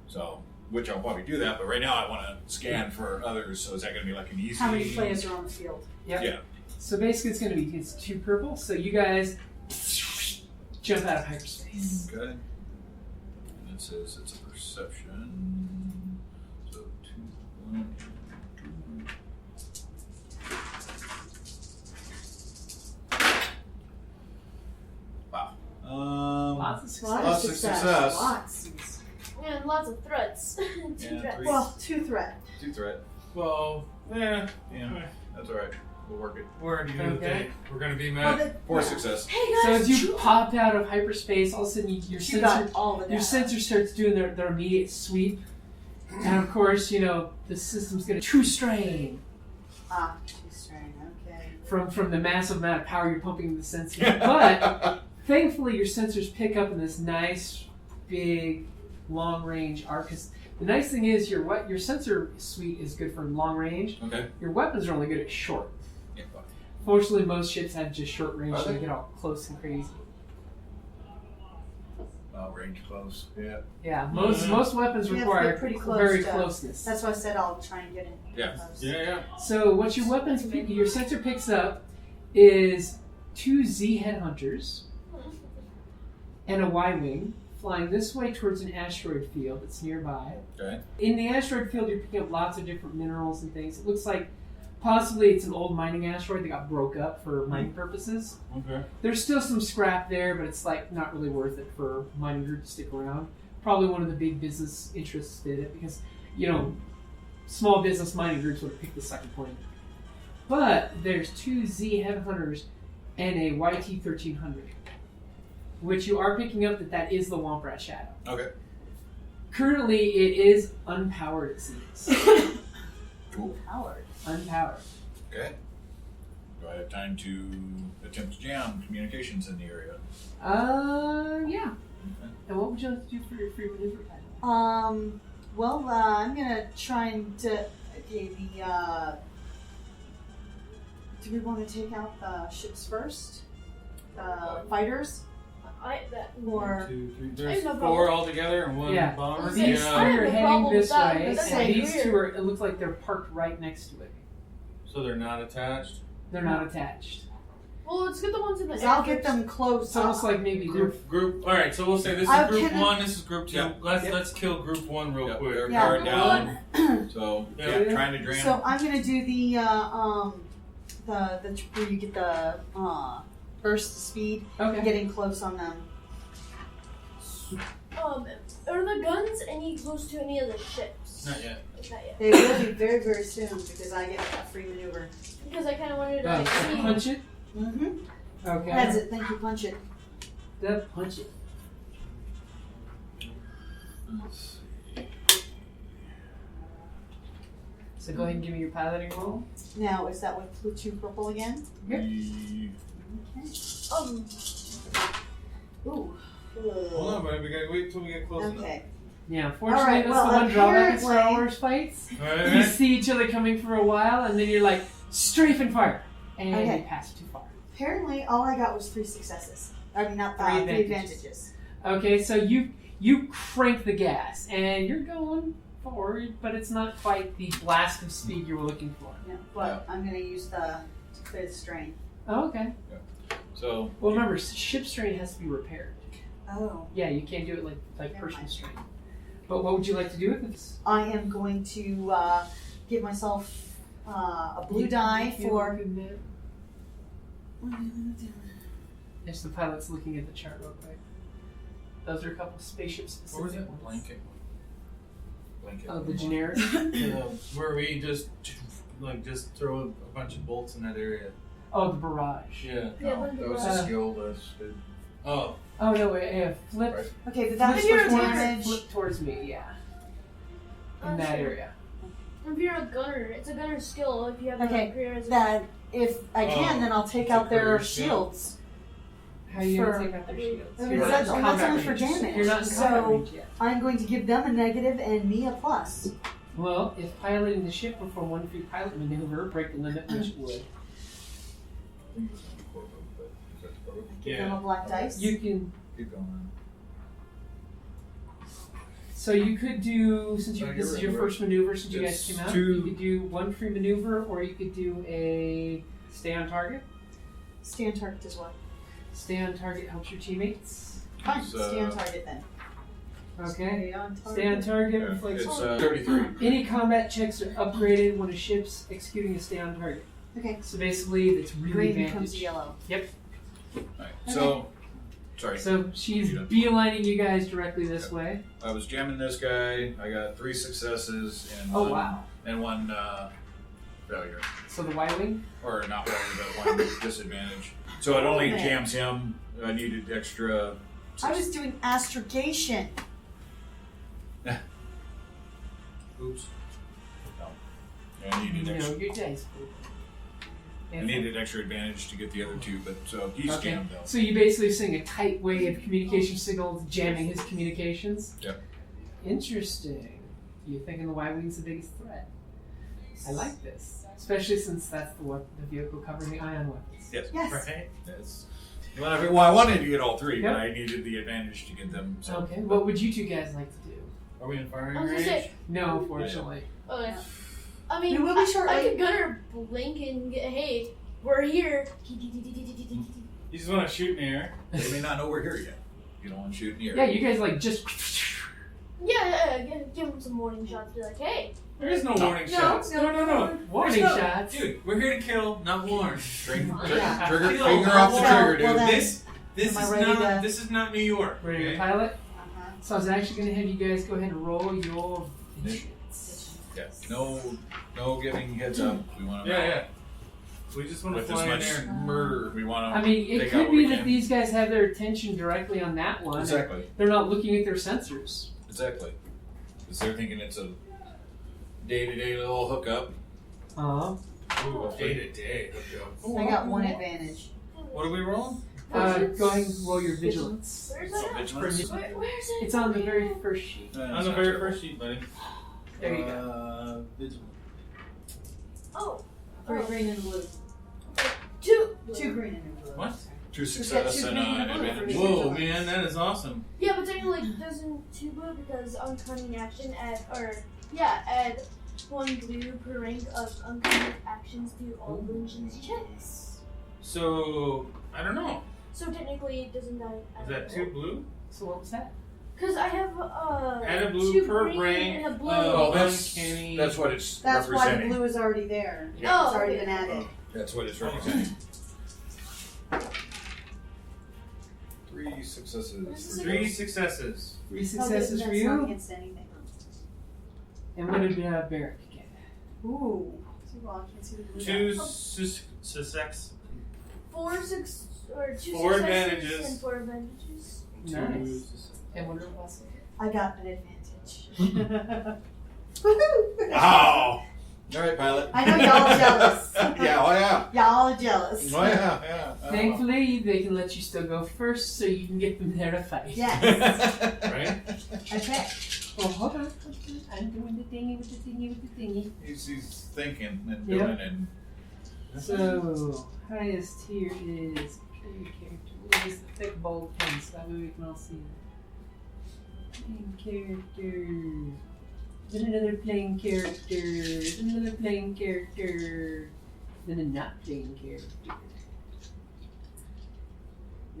So, which I'll probably do that, but right now I want to scan for others. So is that going to be like an easy?
How many players are on the field?
Yep.
Yeah.
So basically it's going to be, it's 2 purple, so you guys jump out of hyperspace.
Okay. And it says it's a perception. So 2, 1, 2. Wow.
Lots of success.
Lots of success.
Lots.
And lots of threats. Two
Yeah,
threats.
3.
Well, 2 threat.
2 threat.
Well, yeah.
Yeah, that's alright. We'll work it.
We're already gonna
Okay.
think we're gonna be
Well,
mad.
4 success.
Hey
So
guys,
as you pop out of hyperspace, all of a sudden your
You got
sensor,
all the data.
your sensor starts doing their immediate sweep. And of course, you know, the system's going to true strain
Ah, 2 strain. Okay.
from the massive amount of power you're pumping into the sensor. But thankfully your sensors pick up in this nice, big, long-range arc. 'Cause the nice thing is your sensor suite is good for long range.
Okay.
Your weapons are only good at short.
Yeah, fine.
Fortunately, most ships have just short range,
Are
so they
they?
get all close and crazy.
Range close. Yeah.
Yeah, most weapons
You have to
require
get pretty close
very
to-
closeness.
That's why I said I'll try and get in.
Yeah.
Close.
Yeah.
So what your weapons, your sensor picks up is 2 Z headhunters and a Y-wing flying this way towards an asteroid field that's nearby.
Okay.
In the asteroid field, you're picking up lots of different minerals and things. It looks like possibly it's an old mining asteroid that got broke up for mining purposes.
Okay.
There's still some scrap there, but it's like not really worth it for mining group to stick around. Probably one of the big business interests did it because, you know, small business mining groups would have picked the second point. But there's 2 Z headhunters and a YT 1300, which you are picking up that is the Womprats Shadow.
Okay.
Currently, it is unpowered, it seems.
Cool.
Howard.
Unpowered.
Okay. Do I have time to attempt to jam communications in the area?
Yeah. And what would you like to do for your free maneuver time?
Well, I'm gonna try and okay, do we want to take out the ships first? The fighters? Or
2, 3.
I
There's
have no
4
problem.
altogether and 1
Yeah.
bomber.
Okay,
These
I
two
have
are
no
heading
problem
this
with that,
way,
but that's
and
like
these
weird.
two are, it looks like they're parked right next to it.
So they're not attached.
They're not attached.
Well, let's get the ones in the
'cause
air
I'll get
first.
them close.
It's almost like maybe they're...
Group. All right. So we'll say this is
I
group
can-
1. This is group 2.
Yeah.
Let's kill group 1 real
Yep,
quick.
they're
Yeah.
guard down. So
Yeah.
yeah, trying to drain.
So I'm gonna do the where you get the burst speed,
Okay.
getting close on them.
Are the guns any close to any of the ships?
Not yet.
Not yet.
They will be very, very soon because I get a free maneuver.
Because I kind of wanted to
Oh,
like, see.
punch it?
Mm-hmm.
Okay.
That's it. Thank you. Punch it.
That punch it.
Let's see.
So go ahead and give me your piloting roll.
Now, is that with 2 purple again?
Yep.
We-
Ooh.
Hold on, buddy. We gotta wait till we get close enough.
Okay.
Yeah, unfortunately,
Alright,
that's
well,
the one drawback of Star
apparently-
Wars fights. You
Alright.
see each other coming for a while, and then you're like, strafe and fire. And
Okay.
you pass too far.
Apparently, all I got was 3 successes. I mean, not 3
Three
advantages.
Okay, so you crank the gas, and you're going forward, but it's not quite the blast of speed you were looking for.
Yeah, but I'm going to use to clear the strain.
Oh, okay.
So
Well, remember, ship strain has to be repaired.
Oh.
Yeah, you can't do it like
Never
personal
mind.
strain. But what would you like to do with this?
I am going to give myself a blue die for.
Yes, the pilot's looking at the chart real quick. Those are a couple spaceship specific
what was that?
ones.
Blanket.
Oh, the generic?
Where we just throw a bunch of bolts in that area.
Oh, the barrage.
Yeah.
Yeah,
No,
but
that was
the-
a skill listed.
Oh.
Oh, no, wait, flip.
Right.
Okay, but that's
flip
for
towards-
damage.
Flip towards me, yeah. In that
sure.
area.
If you're a gunner, it's a gunner skill. If you have
Okay,
a career as a
That if I can,
Oh,
then I'll take
it's a
out their
career skill.
shields.
How are you going
For-
to take out their shields?
I mean,
You're not
that's
in
only
combat
for
range.
damage.
You're not in
So-
combat range yet.
I'm going to give them a negative and me a plus.
Well, if piloting the ship perform one free pilot maneuver, break the limit, which it would.
Give them a black dice.
You can.
Keep going.
So you could do, since
Oh,
this
you're
is
right,
your
you're
first maneuver since you guys
It's
came out,
two-
you could do one free maneuver, or you could do a stay on target.
Stay on target as well.
Stay on target helps your teammates.
Fine,
It's,
stay on target then.
Okay.
Stay on target.
Stay on target.
Yeah,
Reflects
it's 33.
any combat checks are upgraded when a ship's executing a stay on target.
Okay.
So basically, it's really
Green
advantage.
becomes yellow.
Right. So, sorry.
So she's
You done.
beelining you guys directly this way.
I was jamming this guy. I got 3 successes and
Oh
one,
wow!
and one failure.
So the Y-wing.
Or not failure, but one disadvantage. So it only
Okay.
jams him. I needed extra.
I was doing astrogation.
Oops. No. Yeah, I needed
You know
extra.
your dice.
I needed extra advantage to get the other 2, but so he's
Okay.
jammed though.
So you basically sing a tight way of communication signals, jamming his communications.
Yep.
Interesting. You're thinking the Y-wing's the biggest threat. I like this, especially since that's the vehicle covering the ion weapons.
Yes.
Yes.
Right.
That's. Well, I wanted to get all 3,
Yep.
but I needed the advantage to get them. So.
Okay. What would you two guys like to do?
Are we in firing
I was gonna
range?
say,
No, fortunately.
oh yeah. I mean,
We will be
I
shortly.
could gunner blink and get, hey, we're here.
You just want to shoot in the air?
They may not know we're here yet. You don't want to shoot in the air.
Yeah, you guys like just.
Yeah, give them some warning shots. Be like, hey.
There is no warning
No,
shots.
no.
Warning
There's no-
shots.
Dude, we're here to kill, not warn.
Yeah.
Trigger
Kill,
finger
not
off the
warn.
trigger, dude.
Well, then-
This
Am I
is
ready
not
to-
this is not New York.
Ready to
okay?
pilot?
Uh-huh.
So I was actually going to have you guys go ahead and roll your vigilance.
Yeah. No giving heads up. We want to.
Yeah. We just want to
With as
fly in
much
there.
murder, we want to.
I mean, it
take out
could
what
be
we
that
can.
these guys have their attention directly on that one.
Exactly.
They're not looking at their sensors.
Exactly. Because they're thinking it's a day-to-day little hookup.
Uh-huh.
Ooh, day to day.
I got 1 advantage.
What are we rolling?
Go ahead and roll your vigilance.
Where's
Oh,
that? at?
vigilance.
Where's it?
It's on the very first sheet.
On the very first sheet, buddy.
There you go.
Vigilant.
Oh.
3 green and blue.
2.
2 green and blue.
What?
2
got
success
2
and
green and blue
advantage.
for
Whoa,
vigilance.
man, that is awesome.
Yeah, but technically doesn't 2 blue because uncommon action add 1 blue per rank of uncommon actions to all Luncheon's checks.
So, I don't know.
So technically it doesn't die.
Is that 2 blue?
So what was that?
Because I have
Add a blue
2
per
green
rank
and a blue.
Oh,
Uncanny.
that's what it's
That's why the
representing.
blue is already there.
Yeah.
It's already been added.
That's what it's representing. 3 successes.
3 successes.
3 successes for
That's not
you.
against anything.
And what did Barrack get?
Ooh. Well, I can't see the blue.
2
die.
success.
4 6 or 2
4
successes
advantages.
and 4 advantages.
Nice. And what did it was?
I got an advantage. Woohoo!
Wow! All right, pilot.
I know y'all are jealous.
Yeah, oh yeah.
Y'all are jealous.
Oh yeah.
Thankfully, they can let you still go first so you can get them there to fight.
Yes.
Right?
Okay.
Well, hold on. I'm doing the thingy with the thingy with the thingy.
He's thinking and
Yep.
doing it.
So, highest here is player character. We'll use the thick bold pen so that way we can all see it. Playing character. Then another playing character. Then another playing character. Then a not playing character.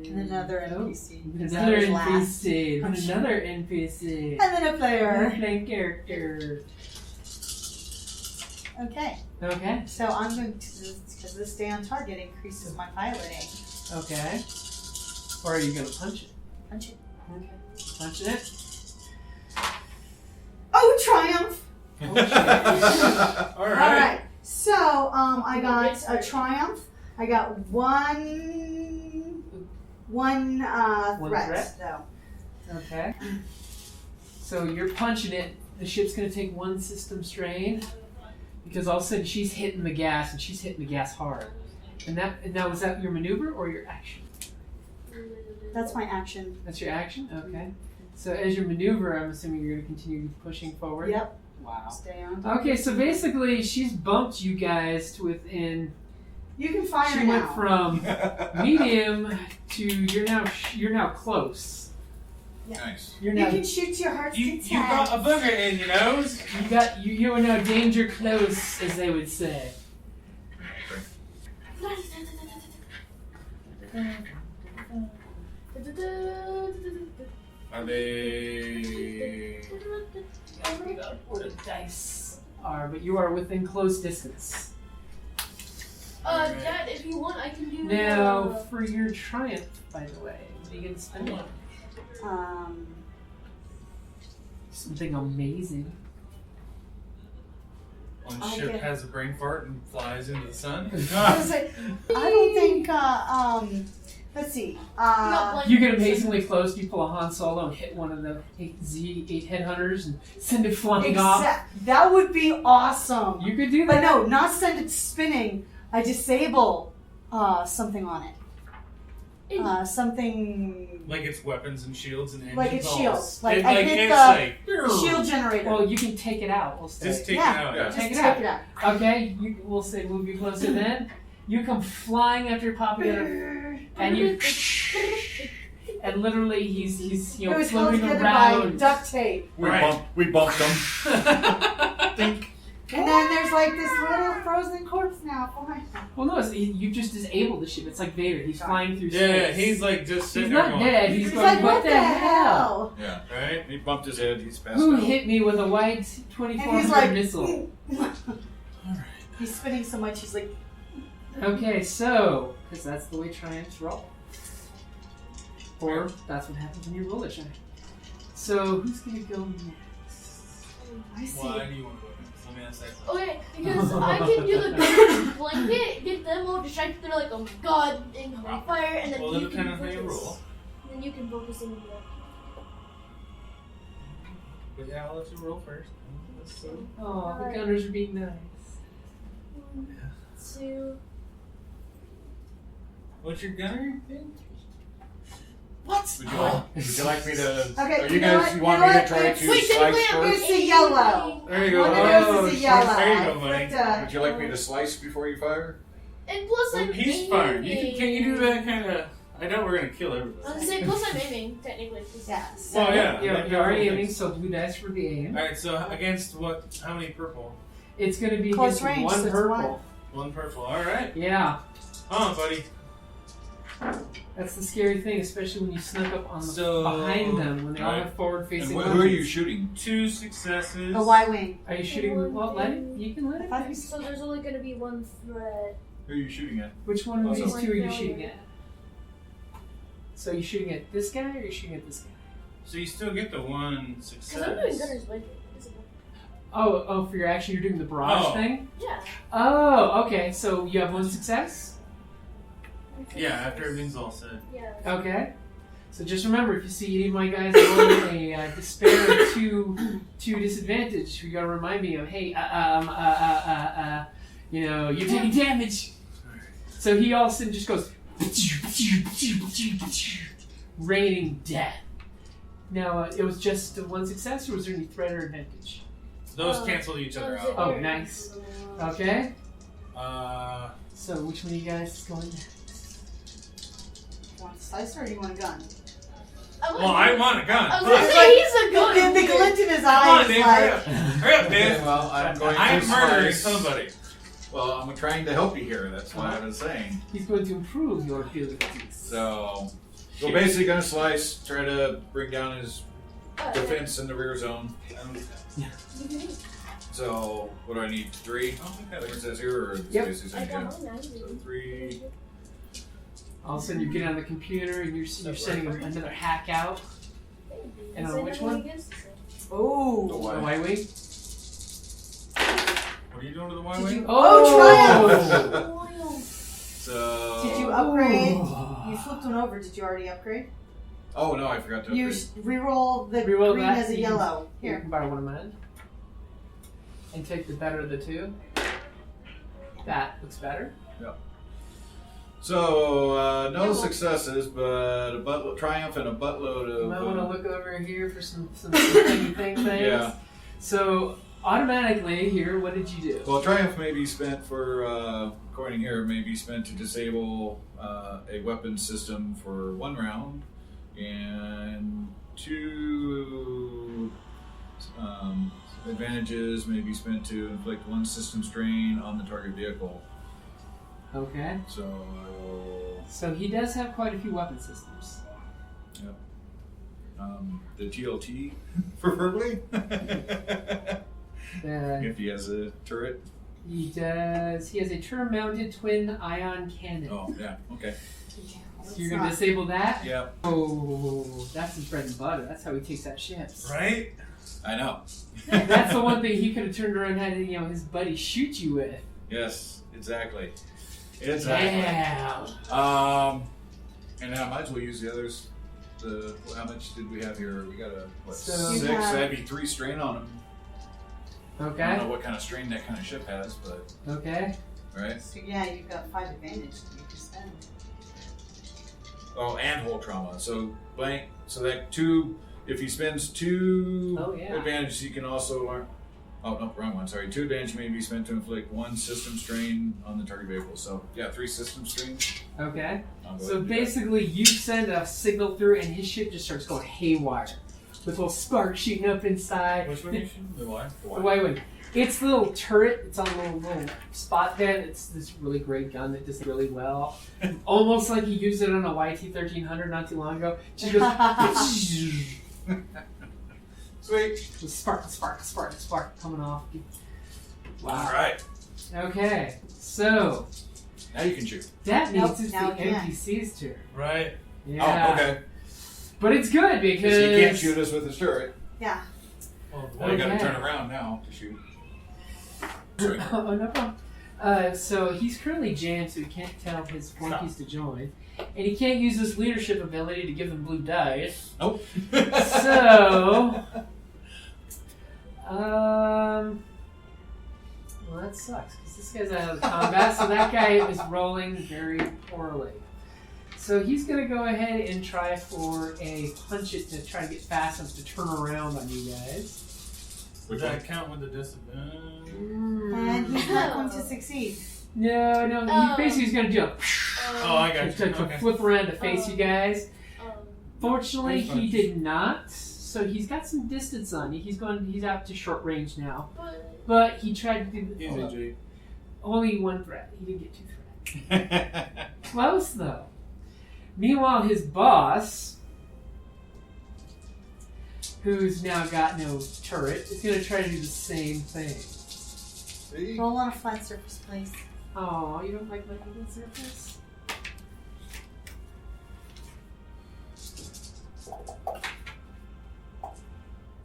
And another
Oh,
NPC.
then
That
another
was last.
NPC. Then another NPC.
And then a player.
Another playing character.
Okay.
Okay.
So I'm going to, because this stay on target increases my piloting.
Okay. Or are you gonna punch it?
Punch it.
Okay. Punching it.
Oh, triumph!
All
All
right.
right. So I got a triumph. I got one threat. though.
Okay. So you're punching it. The ship's gonna take one system strain because all of a sudden she's hitting the gas and she's hitting the gas hard. And now was that your maneuver or your action?
That's my action.
That's your action. Okay. So as your maneuver, I'm assuming you're gonna continue pushing forward.
Yep.
Wow.
Stay on.
Okay, so basically she's bumped you guys to within.
You can fire
She
now.
went from medium to you're now close.
Nice.
You're
You
now
can shoot to your heart's
You
content.
got a booger in your nose.
you are now danger close, as they would say.
Are they?
I forgot where the dice are, but you are within close distance.
Dad, if you want, I can do.
Now, for your triumph, by the way, what are you gonna spend it? Something amazing.
One
I
ship
get-
has a brain fart and flies into the sun.
I was like, I don't think. Let's see.
You get amazingly close. You pull a Han Solo and hit one of the 8 headhunters and send it flying off.
That would be awesome.
You could do
But
that.
no, not send it spinning. I disable something on it. Something
Like it's weapons and shields and engines.
like it's
all
shields. Like
it-
I hit
it's
the
like,
shield generator.
Well, you can take it out. We'll say.
just take
Yeah.
it out.
Yeah.
Just
take it
take
out.
it out.
Okay, we'll say move you closer then. You come flying after popping out of, and you, and literally he's
It was held
floating
together by
around.
duct tape.
Right.
We bumped them.
Think.
And then there's like this little frozen corpse now behind him.
Well, no, you just disabled the ship. It's like Vader. He's flying through
Yeah,
space.
he's like just
He's
sitting there
not
going,
dead. He's
He's
going,
like,
what the hell?
Yeah.
Right?
He bumped his head. He's passed
Who
out.
hit me with a white
And he's
2400
like,
missile?
he's spinning so much, he's like,
Okay, so, because that's the way triumphs roll. Or that's what happens when you roll a triumph. So, who's going to go next?
I see.
Why do you want to go next? Let me ask that.
Okay, because I can do the big blanket, get them all distracted. They're like, oh my god, and on fire, and then
Well,
you
then
can
depending on how you
focus.
roll.
And then you can focus in the
But yeah, I'll let you roll first.
Oh, the gunners are being nice.
1, 2.
What's your gunner thing?
What?
Would you like me to?
Okay,
Are
you
you
know
guys?
what?
You want
You know
me to
what?
try to
Wait,
slice
technically I'm
first?
Here's the yellow.
There you go.
One of
Oh,
those is a yellow.
there you go,
I
buddy.
flipped,
Would you like me to slice before you fire?
And plus I'm
He's
aiming.
fine. Can you do that kind of? I know we're gonna kill
I was
everybody.
gonna say, plus I'm aiming, technically. 'cause-
Yeah. So
Well, yeah.
You're already aiming, so blue dice for the aim.
All right. So against what? How many purple?
It's going to be
Close
just
range,
one
so it's
purple.
One purple. All right.
Yeah,
Come on, buddy.
that's the scary thing, especially when you snuck up on the,
So-
behind them when they all
Right.
have forward-facing
And who are you
weapons.
shooting?
2 successes.
a Y-wing.
Are you shooting? Well, let it. You can let it.
I thought
go.
So there's only gonna be one threat.
Who are you shooting at?
Which one of these
Also-
two are you shooting at? So you shooting at this guy or you shooting at this guy?
So you still get the 1
Because
success.
I'm doing gunner's blanket.
Oh, for your action, you're doing the barrage
Oh.
thing?
Yeah.
Oh, okay. So you have one success?
Yeah, after everything's all said.
Yeah.
Okay. So just remember, if you see any of my guys rolling a despair or two disadvantage, you gotta remind me of, hey, you're taking damage. So he all of a sudden just goes, raining death. Now, it was just one success, or was there any threat or advantage?
Those cancel each other out.
Oh, nice. Okay.
So
which one of you guys is going next?
You want a slicer or do you want a gun?
I want a gun.
I was gonna say he's a good.
The glint in his
Come on,
eyes
Dave,
is
hurry
like...
up. Hurry up,
Okay,
Dave.
well, I'm going
I'm
to
murdering
slice.
somebody.
Well, I'm trying to help you here. That's what I was saying.
He's going to improve your abilities.
So, we're basically going to slice, try to bring down his defense in the rear zone. So, what do I need? 3? I don't think that it says here, or it's
Yep.
basically saying, yeah. So 3.
All of a sudden, you get on the computer and you're sending another hack out. And on which one?
Oh.
The
The
Y.
Y wing.
What are you doing to the Y
Did
wing?
you-
Oh!
So.
Did you upgrade?
Oh.
You flipped one over. Did you already upgrade?
Oh, no, I forgot to
You
upgrade.
reroll the
Reroll
green
that,
as a
you can-
yellow.
You
Here.
can borrow one of mine. And take the better of the two. That looks better.
So, no
Yeah, well-
successes, but a buttload, triumph and a buttload
You
of.
might want to look over here for some things.
Yeah.
So, automatically here, what did you do?
Well, triumph may be spent for, according here, may be spent to disable a weapon system for 1 round, and 2 advantages may be spent to inflict 1 system strain on the target vehicle.
Okay.
So I will.
So he does have quite a few weapon systems.
The TLT, preferably. If he has a turret.
He does. He has a turret-mounted twin ion cannon.
Oh, yeah, okay.
So you're gonna disable that?
Yeah,
Oh, that's his bread and butter. That's how he takes out ships.
Right?
I know.
That's the one thing he could have turned around and had his buddy shoot you with.
Yes, exactly. Exactly.
Damn.
And I might as well use the others. How much did we have here? We got
So-
6?
You have-
That'd be 3 strain on him. I don't
Okay.
know what kind of strain that kind of ship has, but
Okay.
right.
So yeah, you've got 5 advantage that you can spend.
Oh, and whole trauma. So blank. So that 2. If he spends 2
Oh, yeah.
advantages, he can also learn. Oh no, wrong one. Sorry. 2 advantage may be spent to inflict 1 system strain on the target vehicle. So yeah, 3 system strains.
Okay.
I'll go
So
ahead and do that.
basically, you send a signal through, and his ship just starts going haywire, with little sparks shooting up inside.
Which one are you shooting? The Y?
The Y wing. Its little turret, it's on a little spot there. It's this really great gun that does really well. Almost like he used it on a YT-1300 not too long ago. Just goes
Sweet.
with spark coming off.
All right.
Okay, so
Now you can shoot.
that means
Nope,
it's
now
the
it can't.
NPC's turn.
Right?
Yeah.
Oh, okay.
But it's good because
Because he can't shoot us with his turret.
Yeah.
Well,
Well, you got to
Okay.
turn around now to shoot.
Oh, no problem. So he's currently jammed, so he can't tell his flunkies to join. And he can't use his leadership ability to give them blue dice.
Nope.
So, well, that sucks, because this guy's out of combat, so that guy is rolling very poorly. So he's going to go ahead and try for a punch it to try to get fast enough to turn around on you guys.
Does that count with the disadvantage?
And he's not going to succeed.
No, he basically is going to do a
Oh, I got you.
to
Okay.
flip around to face you guys. Fortunately,
Nice punch.
he did not. So he's got some distance on you. He's out to short range now. But he tried to do
He's a G.
only 1 threat. He didn't get 2 threats. Close though. Meanwhile, his boss, who's now got no turret, is going to try to do the same thing.
See?
Roll on a flat surface, please.
Oh, you don't like my open surface?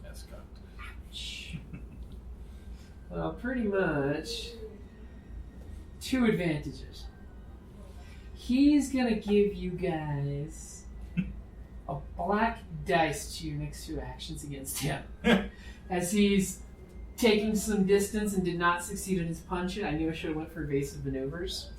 That's cocked.
Well, pretty much 2 advantages. He's gonna give you guys a black dice to your next 2 actions against him. As he's taking some distance and did not succeed in his punch. I knew I should have went for evasive maneuvers.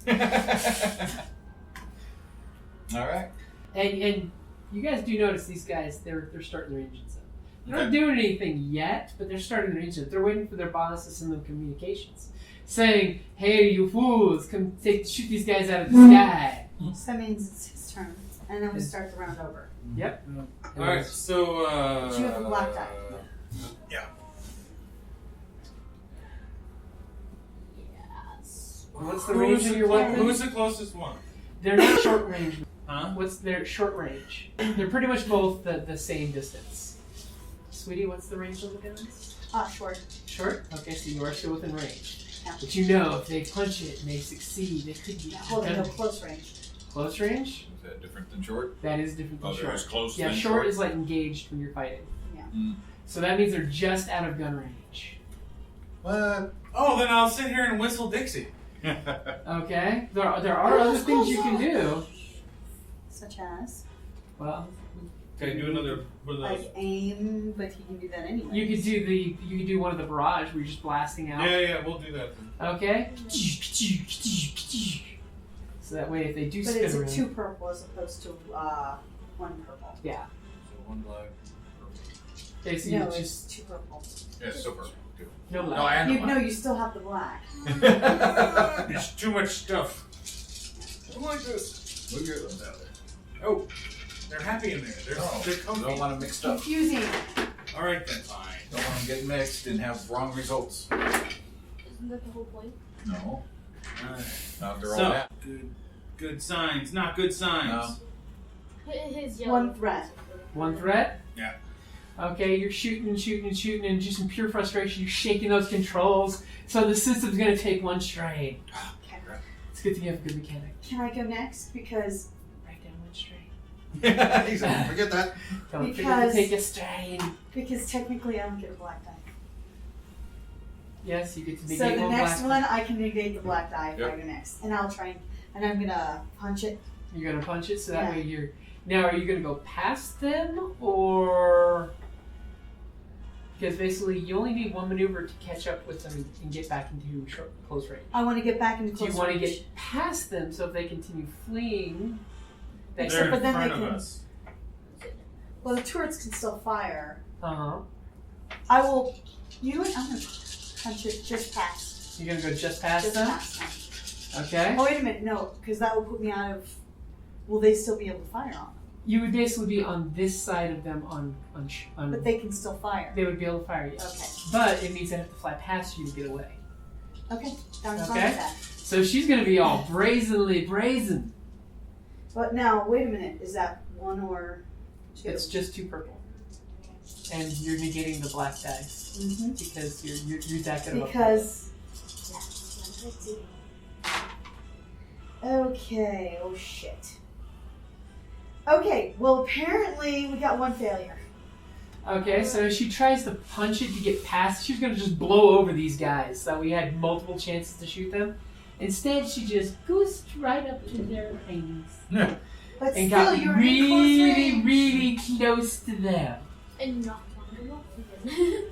All right.
And you guys do notice these guys, they're starting their engines up. They're not
Okay.
doing anything yet, but they're starting their engines up. They're waiting for their boss to send them communications. Saying, hey, you fools, come shoot these guys out of the sky.
So that means it's his turn. And then we start the round over.
Yep.
Alright, so
Do you have the black die?
Yeah.
Yes.
What's the range of your weapon?
Who's the closest one?
They're not short range.
Huh?
What's their short range? They're pretty much both the same distance. Sweetie, what's the range of the guns?
Short.
Short? Okay, so you are still within range.
Yeah.
But you know, if they punch it and they succeed, it could be
Hold on, no, close range.
close range.
Is that different than short?
That is different than
Oh, they're
short.
as close
Yeah,
than
short is like engaged when you're fighting.
Yeah.
Mm.
So that means they're just out of gun range.
What?
Oh, then I'll sit here and whistle Dixie.
Okay? There are other things you can do.
Such as?
Well,
Okay, do another one of those.
Like aim, but he can do that anyway.
you could do one of the barrage where you're just blasting out.
Yeah, we'll do that then.
Okay? So that way if they do
But
spin
it's
around.
2 purple as opposed to 1 purple.
Yeah.
So one black.
Basically,
No,
it's
it's
just
2 purple.
Yeah, super.
no
No,
black.
I had
You, no, you still have the black.
There's too much stuff. I don't like this.
Move your limbs out there.
Oh, they're happy in there. They're comfy.
Don't want to mix stuff.
Confusing.
All right then, fine.
Don't want them getting mixed and have wrong results.
Isn't that the whole point?
No.
All right.
Not if they're all
So,
that.
good signs, not good signs.
His yellow.
1 threat.
One threat?
Yeah.
Okay, you're shooting, and just in pure frustration, you're shaking those controls, so the system's gonna take one strain.
Okay.
It's good thing you have a good mechanic.
Can I go next? Because
Write down one strain.
He's like, forget that.
Don't forget to
Because-
take a strain.
technically I don't get a black die.
Yes, you get to
So
negate
the
one
next
black.
one I can negate the black die if I
Yep.
go next. And I'll try and I'm gonna punch it.
You're gonna punch it, so that
Yeah.
way you're... Now, are you gonna go past them, or... Because basically, you only need one maneuver to catch up with them and get back into close range.
I want to get back into
Do
close
you want to
range.
get past them, so if they continue fleeing... They
Except
They're
for
in
then they
front of
can-
us.
Well, the turrets can still fire.
Uh-huh.
I will. You know what? I'm gonna punch it just past.
You're gonna go just past
Just
them?
past them.
Okay.
Oh wait a minute, no, because that will put me out of. Will they still be able to fire on them?
You would basically be on this side of them on
But they can still fire.
they would be able to fire you.
Okay.
But it means they have to fly past you to get away.
Okay, I'm fine
Okay.
with that.
So she's gonna be all brazen.
But now, wait a minute. Is that 1 or 2?
It's just 2 purple. And you're negating the black dice
Mm-hmm.
because you're that good of a
Because. Yes, what did I do? Okay. Oh shit. Okay. Well, apparently we got 1 failure.
Okay, so she tries to punch it to get past. She's gonna just blow over these guys. So we had multiple chances to shoot them. Instead, she just goes right up to their hands
But
and
still,
got
you're in close
really,
range.
really close to them.
And not long enough again.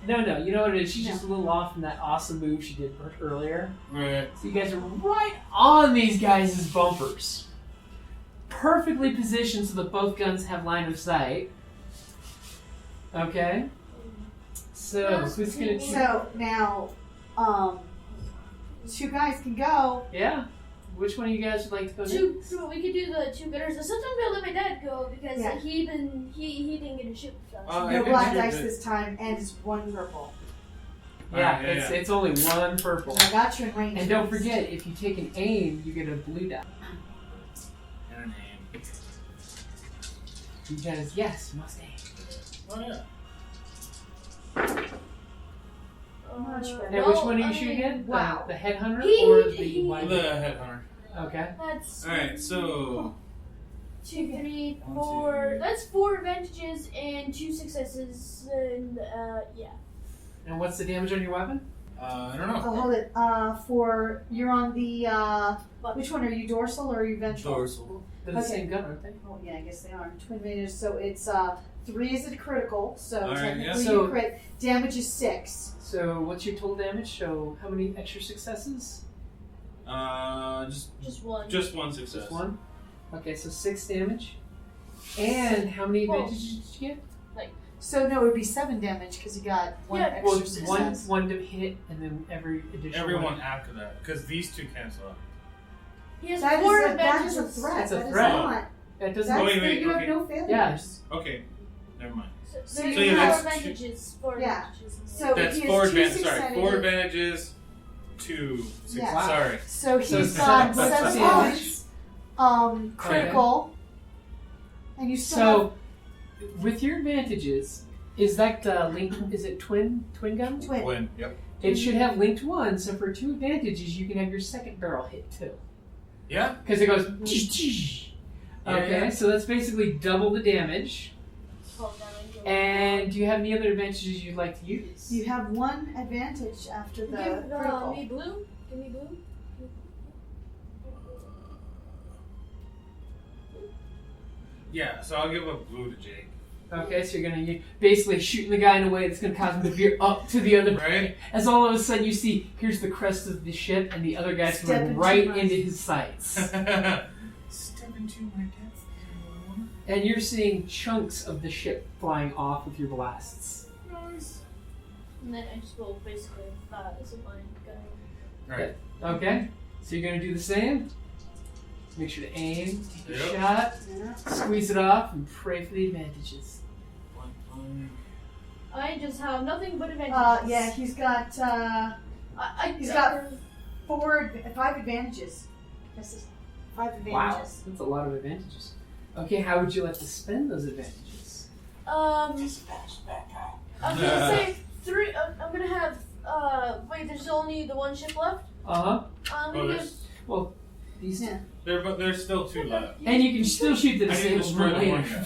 No, you know what it is? She's
No.
just a little off from that awesome move she did earlier.
Right.
So you guys are right on these guys' bumpers. Perfectly positioned so that both guns have line of sight. Okay. So it's gonna
So now, 2 guys can go.
yeah. Which one of you guys would like to go next?
We could do the 2 gunners. Sometimes we'll let my dad go because
Yeah.
he didn't get to shoot. So.
I
No
did
black
shoot
dice
it.
this time, and it's 1 purple.
Yeah,
Yeah.
it's only 1 purple.
I got you in range.
And don't forget, if you take an aim, you get a blue die.
And a name.
Because yes, you must aim.
Oh yeah.
Much better.
Now, which one are you shooting at?
Wow.
The headhunter
He-
or the
he-
white?
The headhunter.
Okay.
That's
All right, so
2, 3,
1,
4.
2.
That's 4 advantages and 2 successes. And yeah.
And what's the damage on your weapon?
I don't know.
Oh, hold it. You're on the, which one? Are you dorsal or are you ventral?
Dorsal.
They're the
Okay.
same gun, aren't they?
Oh, yeah, I guess they are. Twin meters. So it's, 3 is a critical. So
All right,
technically
yeah.
So-
you crit. Damage is 6.
So what's your total damage? So how many extra successes?
Just
Just 1.
just one success.
Just 1? Okay, so 6 damage. And how many advantages did you get?
So no, it would be 7 damage because you got one
Yeah.
extra
Well,
success.
one to hit, and then every additional
Everyone
one.
after that, because these two cancel out.
He has
That
4
is
advantages.
a threat.
That's a
That is
threat.
not.
That doesn't.
That's
wait,
you
okay.
have no failures.
Yeah.
Okay, never mind.
So
you
there's
have
4
two-
advantages. 4
Yeah.
advantages.
So
That's
he has
4
two
advantages. Sorry,
successes.
4 advantages, 2 successes.
Yeah.
Sorry.
So
So
he's
it's
got
7
7
damage.
points, critical, and you still
So, with your advantages, is that linked? Is it twin gun?
have twin.
When? Yep.
It should have linked 1. So for 2 advantages, you can have your second barrel hit too,
Yeah.
because it goes. Okay,
Yeah.
so that's basically double the damage.
12 damage.
And do you have any other advantages you'd like to use?
You have 1 advantage after the
Give
critical.
me blue. Give me blue.
Yeah, so I'll give a blue to Jake.
Okay, so you're gonna basically shooting the guy in a way that's gonna cause him to veer up to the other.
Right?
As all of a sudden you see, here's the crest of the ship, and the other guy's
Step
coming
into
right
my-
into his sights.
Step into my death.
And you're seeing chunks of the ship flying off with your blasts.
Nice.
And then I just go basically as a line gun.
Right.
Okay, so you're gonna do the same. Make sure to aim, take your
Yep.
shot,
Yeah.
squeeze it off, and pray for the advantages.
I just have nothing but advantages.
Yeah, he's got he's got 5 advantages. This is 5
Wow,
advantages.
that's a lot of advantages. Okay, how would you like to spend those advantages?
I'm gonna say 3. I'm gonna have. Wait, there's only the 1 ship left.
Uh-huh.
I'm
Oh,
gonna give.
there's,
These
Yeah.
there's still 2 left.
And you can still shoot the
I need to
disabled
destroy
one
the
later.
one guy.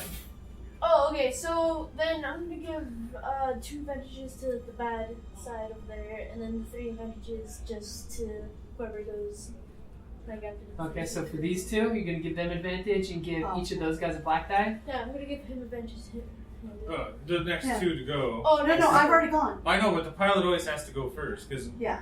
Oh, okay. So then I'm gonna give 2 advantages to the bad side over there, and then 3 advantages just to whoever goes like after. The
Okay, so for these 2, you're gonna give them advantage and give
Oh.
each of those guys a black die.
Yeah, I'm gonna give him advantage.
The next
Yeah.
2 to go.
Oh
No, I've already gone.
I know, but the pilot always has to go first, because.
Yeah.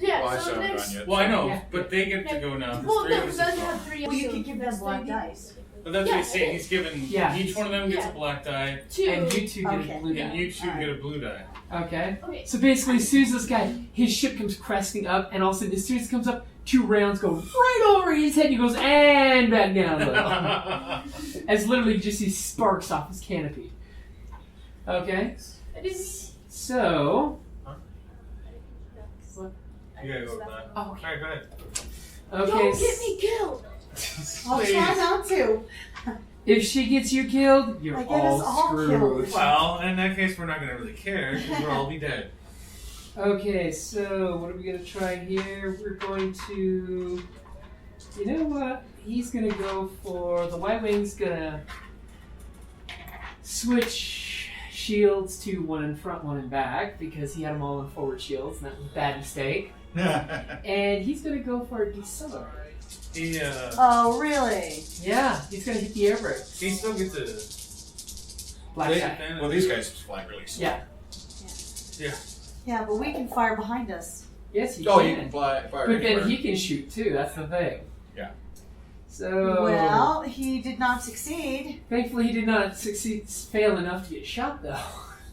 Yeah.
Well, I
so
still haven't
next.
gone yet.
Well, I know,
Yeah.
but they get to go now. 'cause
Well,
3
no,
of
because
us
I
have
have
gone.
3.
Well, you
so
can give them
that's
black
3.
dice.
But that's
Yeah,
what he's saying.
it
He's given
Yeah.
each one of them gets
Yeah.
a black die,
2.
And you 2 get
Okay.
a blue
and
die.
you 2
Alright.
get a blue die.
Okay.
Okay.
So basically, as soon as this guy, his ship comes cresting up, and all of a sudden, as soon as it comes up, 2 rounds go right over his head, and he goes, and back down a little. As literally you just see sparks off his canopy. Okay.
It is.
So,
You gotta go with that.
Oh, okay.
Alright, go ahead.
okay.
Don't get me killed.
I'll try not to.
If she gets you killed, you're
I get us
all
all
screwed.
killed.
Well, in that case, we're not gonna really care, because we'll all be dead.
Okay, so what are we gonna try here? We're going to, you know what? He's gonna go for the Y Wing's gonna switch shields to 1 in front, 1 in back because he had them all in forward shields, and that was a bad mistake. And he's gonna go for a decelerate.
He
Oh, really?
Yeah, he's gonna hit the air brake.
he still gets a
Black
They-
guy.
well, these guys fly really slow.
Yeah.
Yeah, but we can fire behind us.
Yes, he
Oh,
can.
you can fly. Fire
But then
anywhere.
he can shoot too. That's the thing.
Yeah.
So
Well, he did not succeed.
thankfully, he did not fail enough to get shot, though.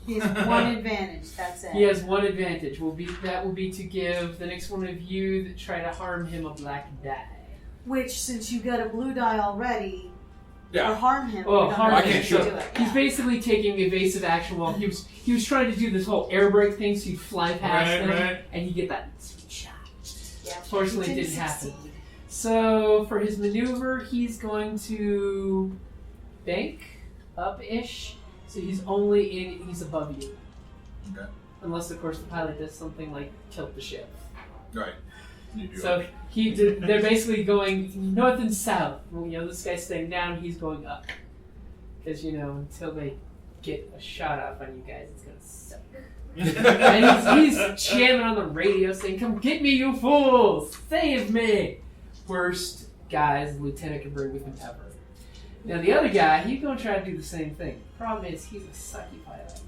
He has 1 advantage. That's it.
He has 1 advantage. That will be to give the next one of you that try to harm him a black die.
Which, since you got a blue die already, or
Yeah.
harm him.
Oh,
we don't
harm
know
I
if
can't
you
shoot
do
him.
it.
He's
Yeah.
basically taking evasive action while he was trying to do this whole air brake thing, so he'd fly past
Right,
them,
right.
and you get that sweet shot.
Yeah.
Fortunately, it
He
didn't happen.
succeed.
So for his maneuver, he's going to bank up-ish. So he's above you.
Okay.
Unless, of course, the pilot does something like tilt the ship.
Right. You do
So they're basically going north and south. Well, this guy's staying down, he's going up. Because, until they get a shot off on you guys, it's going to suck. And he's jamming on the radio saying, "Come get me, you fools! Save me!" Worst guys the lieutenant can bring with him ever. Now the other guy, he's going to try to do the same thing. Problem is, he's a sucky pilot.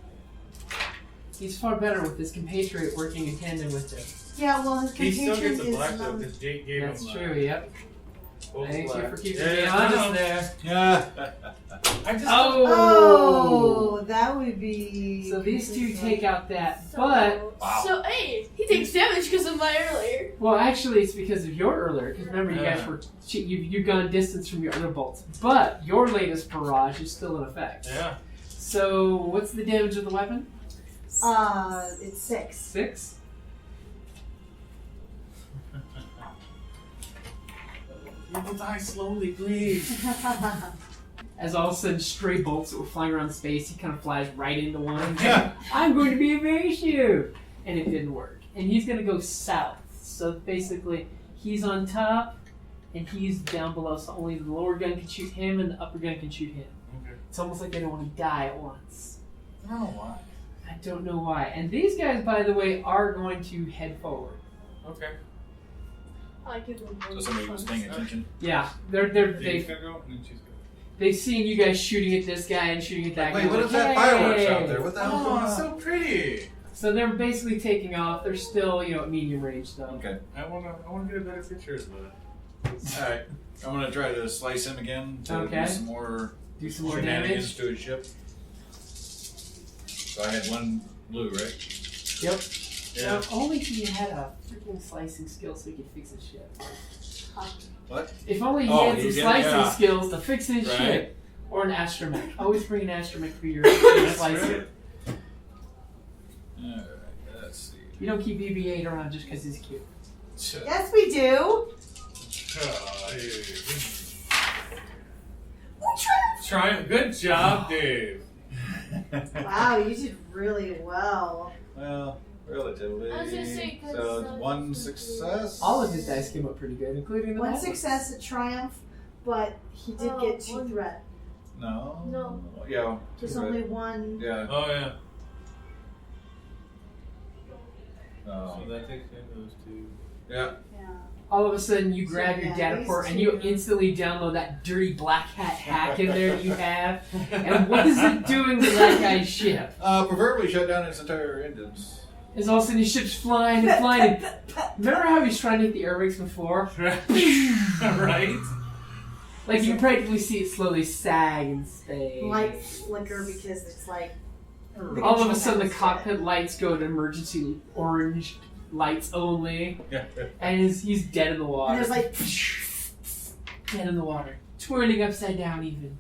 He's far better with his compatriot working in tandem with him.
Yeah, well, his
He still
compatriot
gets a
is.
black though, because Jake gave
That's
him
true, yep.
both
Thank you
black.
for keeping
Yeah,
me
I
honest
know.
there.
Yeah.
I just
Oh, that would be.
So these two take out that,
So,
but
Wow.
So, hey, he takes damage because of my earlier.
well, actually, it's because of your earlier. Because remember, you guys
Yeah.
were you've gone distance from your other bolts, but your latest barrage is still in effect.
yeah.
So what's the damage of the weapon?
It's 6.
6.
You will die slowly, please.
As all of a sudden, stray bolts that were flying around space, he kind of flies right into one.
Yeah.
I'm going to be evade you, and it didn't work. And he's going to go south. So basically, he's on top, and he's down below. So only the lower gun can shoot him, and the upper gun can shoot him.
Okay.
It's almost like they don't want to die at once.
I don't know why.
I don't know why. And these guys, by the way, are going to head forward.
Okay.
I give him
So somebody was paying attention.
Yeah,
He's
they've
gonna go, and then she's
they've seen you guys shooting at this guy and shooting at that guy.
Wait, what
Like,
is that
"Hey!"
fireworks out there? What the hell's going
Oh,
on?
so pretty.
So they're basically taking off. They're still, at medium range though.
Okay.
I wanna get a better picture of that.
All right. I'm gonna try to slice him again to
Okay.
do some more
Do some more
shenanigans
damage.
to his ship. So I had one blue, right?
Yep.
Yeah.
So if only he had a freaking slicing skill so he could fix his ship.
What?
If only he
Oh,
had
he
some
did,
slicing
yeah.
skills to fix his
Right.
ship. Or an astromech. Always bring an astromech for your
That's
slicing.
right.
All right. Let's see.
You don't keep BB-8 around just because he's cute.
Yes, we do.
Good job, Dave.
Wow, you did really well.
Well, relatively.
I was gonna say, 'cause,
So it's one success.
All of his dice came up pretty good, including the
One
bad ones.
success at Triumph, but he did
Oh,
get 2
one-
threat.
No.
No.
Yeah.
There's
right.
only one.
Yeah.
Oh yeah.
Oh.
So that takes in those two.
Yeah.
Yeah.
All of a sudden, you grab
So,
your
yeah,
data
these
port and you
two-
instantly download that dirty black hat hack in there that you have. And what is it doing to that guy's ship?
Preferably shut down its entire engines.
Is all of a sudden his ship's flying and flying. And remember how he's trying to hit the airways before?
Right?
Like you can practically see it slowly sag in space.
Lights flicker because it's like.
All of a sudden, the cockpit lights go to emergency orange lights only,
Yeah.
and he's dead in the water.
And there's like.
Dead in the water, twirling upside down even.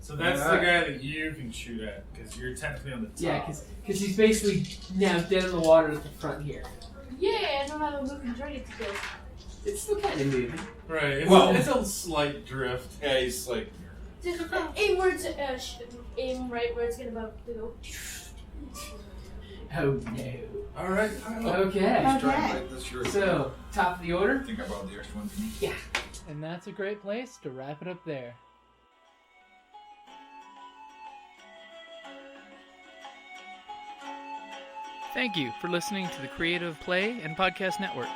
So that's the guy that you can shoot at, because you're technically on the top.
Yeah, because he's basically now dead in the water at the front here.
Yeah, I don't have a moving target to kill.
It's still kind of moving.
Right. It's,
Well-
it's a slight drift.
Yeah, he's like.
Just aim where it's, aim right where it's gonna go.
Oh no.
All right.
Okay.
He's trying to like this shirt.
So, top of the order.
I think I brought the extra one for me.
And that's a great place to wrap it up there. Thank you for listening to the Creative Play and Podcast Network.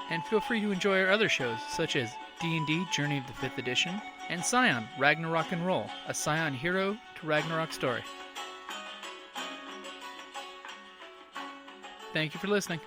And feel free to enjoy our other shows, such as D&D Journey of the 5th Edition and Scion Ragnarok and Roll, a Scion hero to Ragnarok story. Thank you for listening.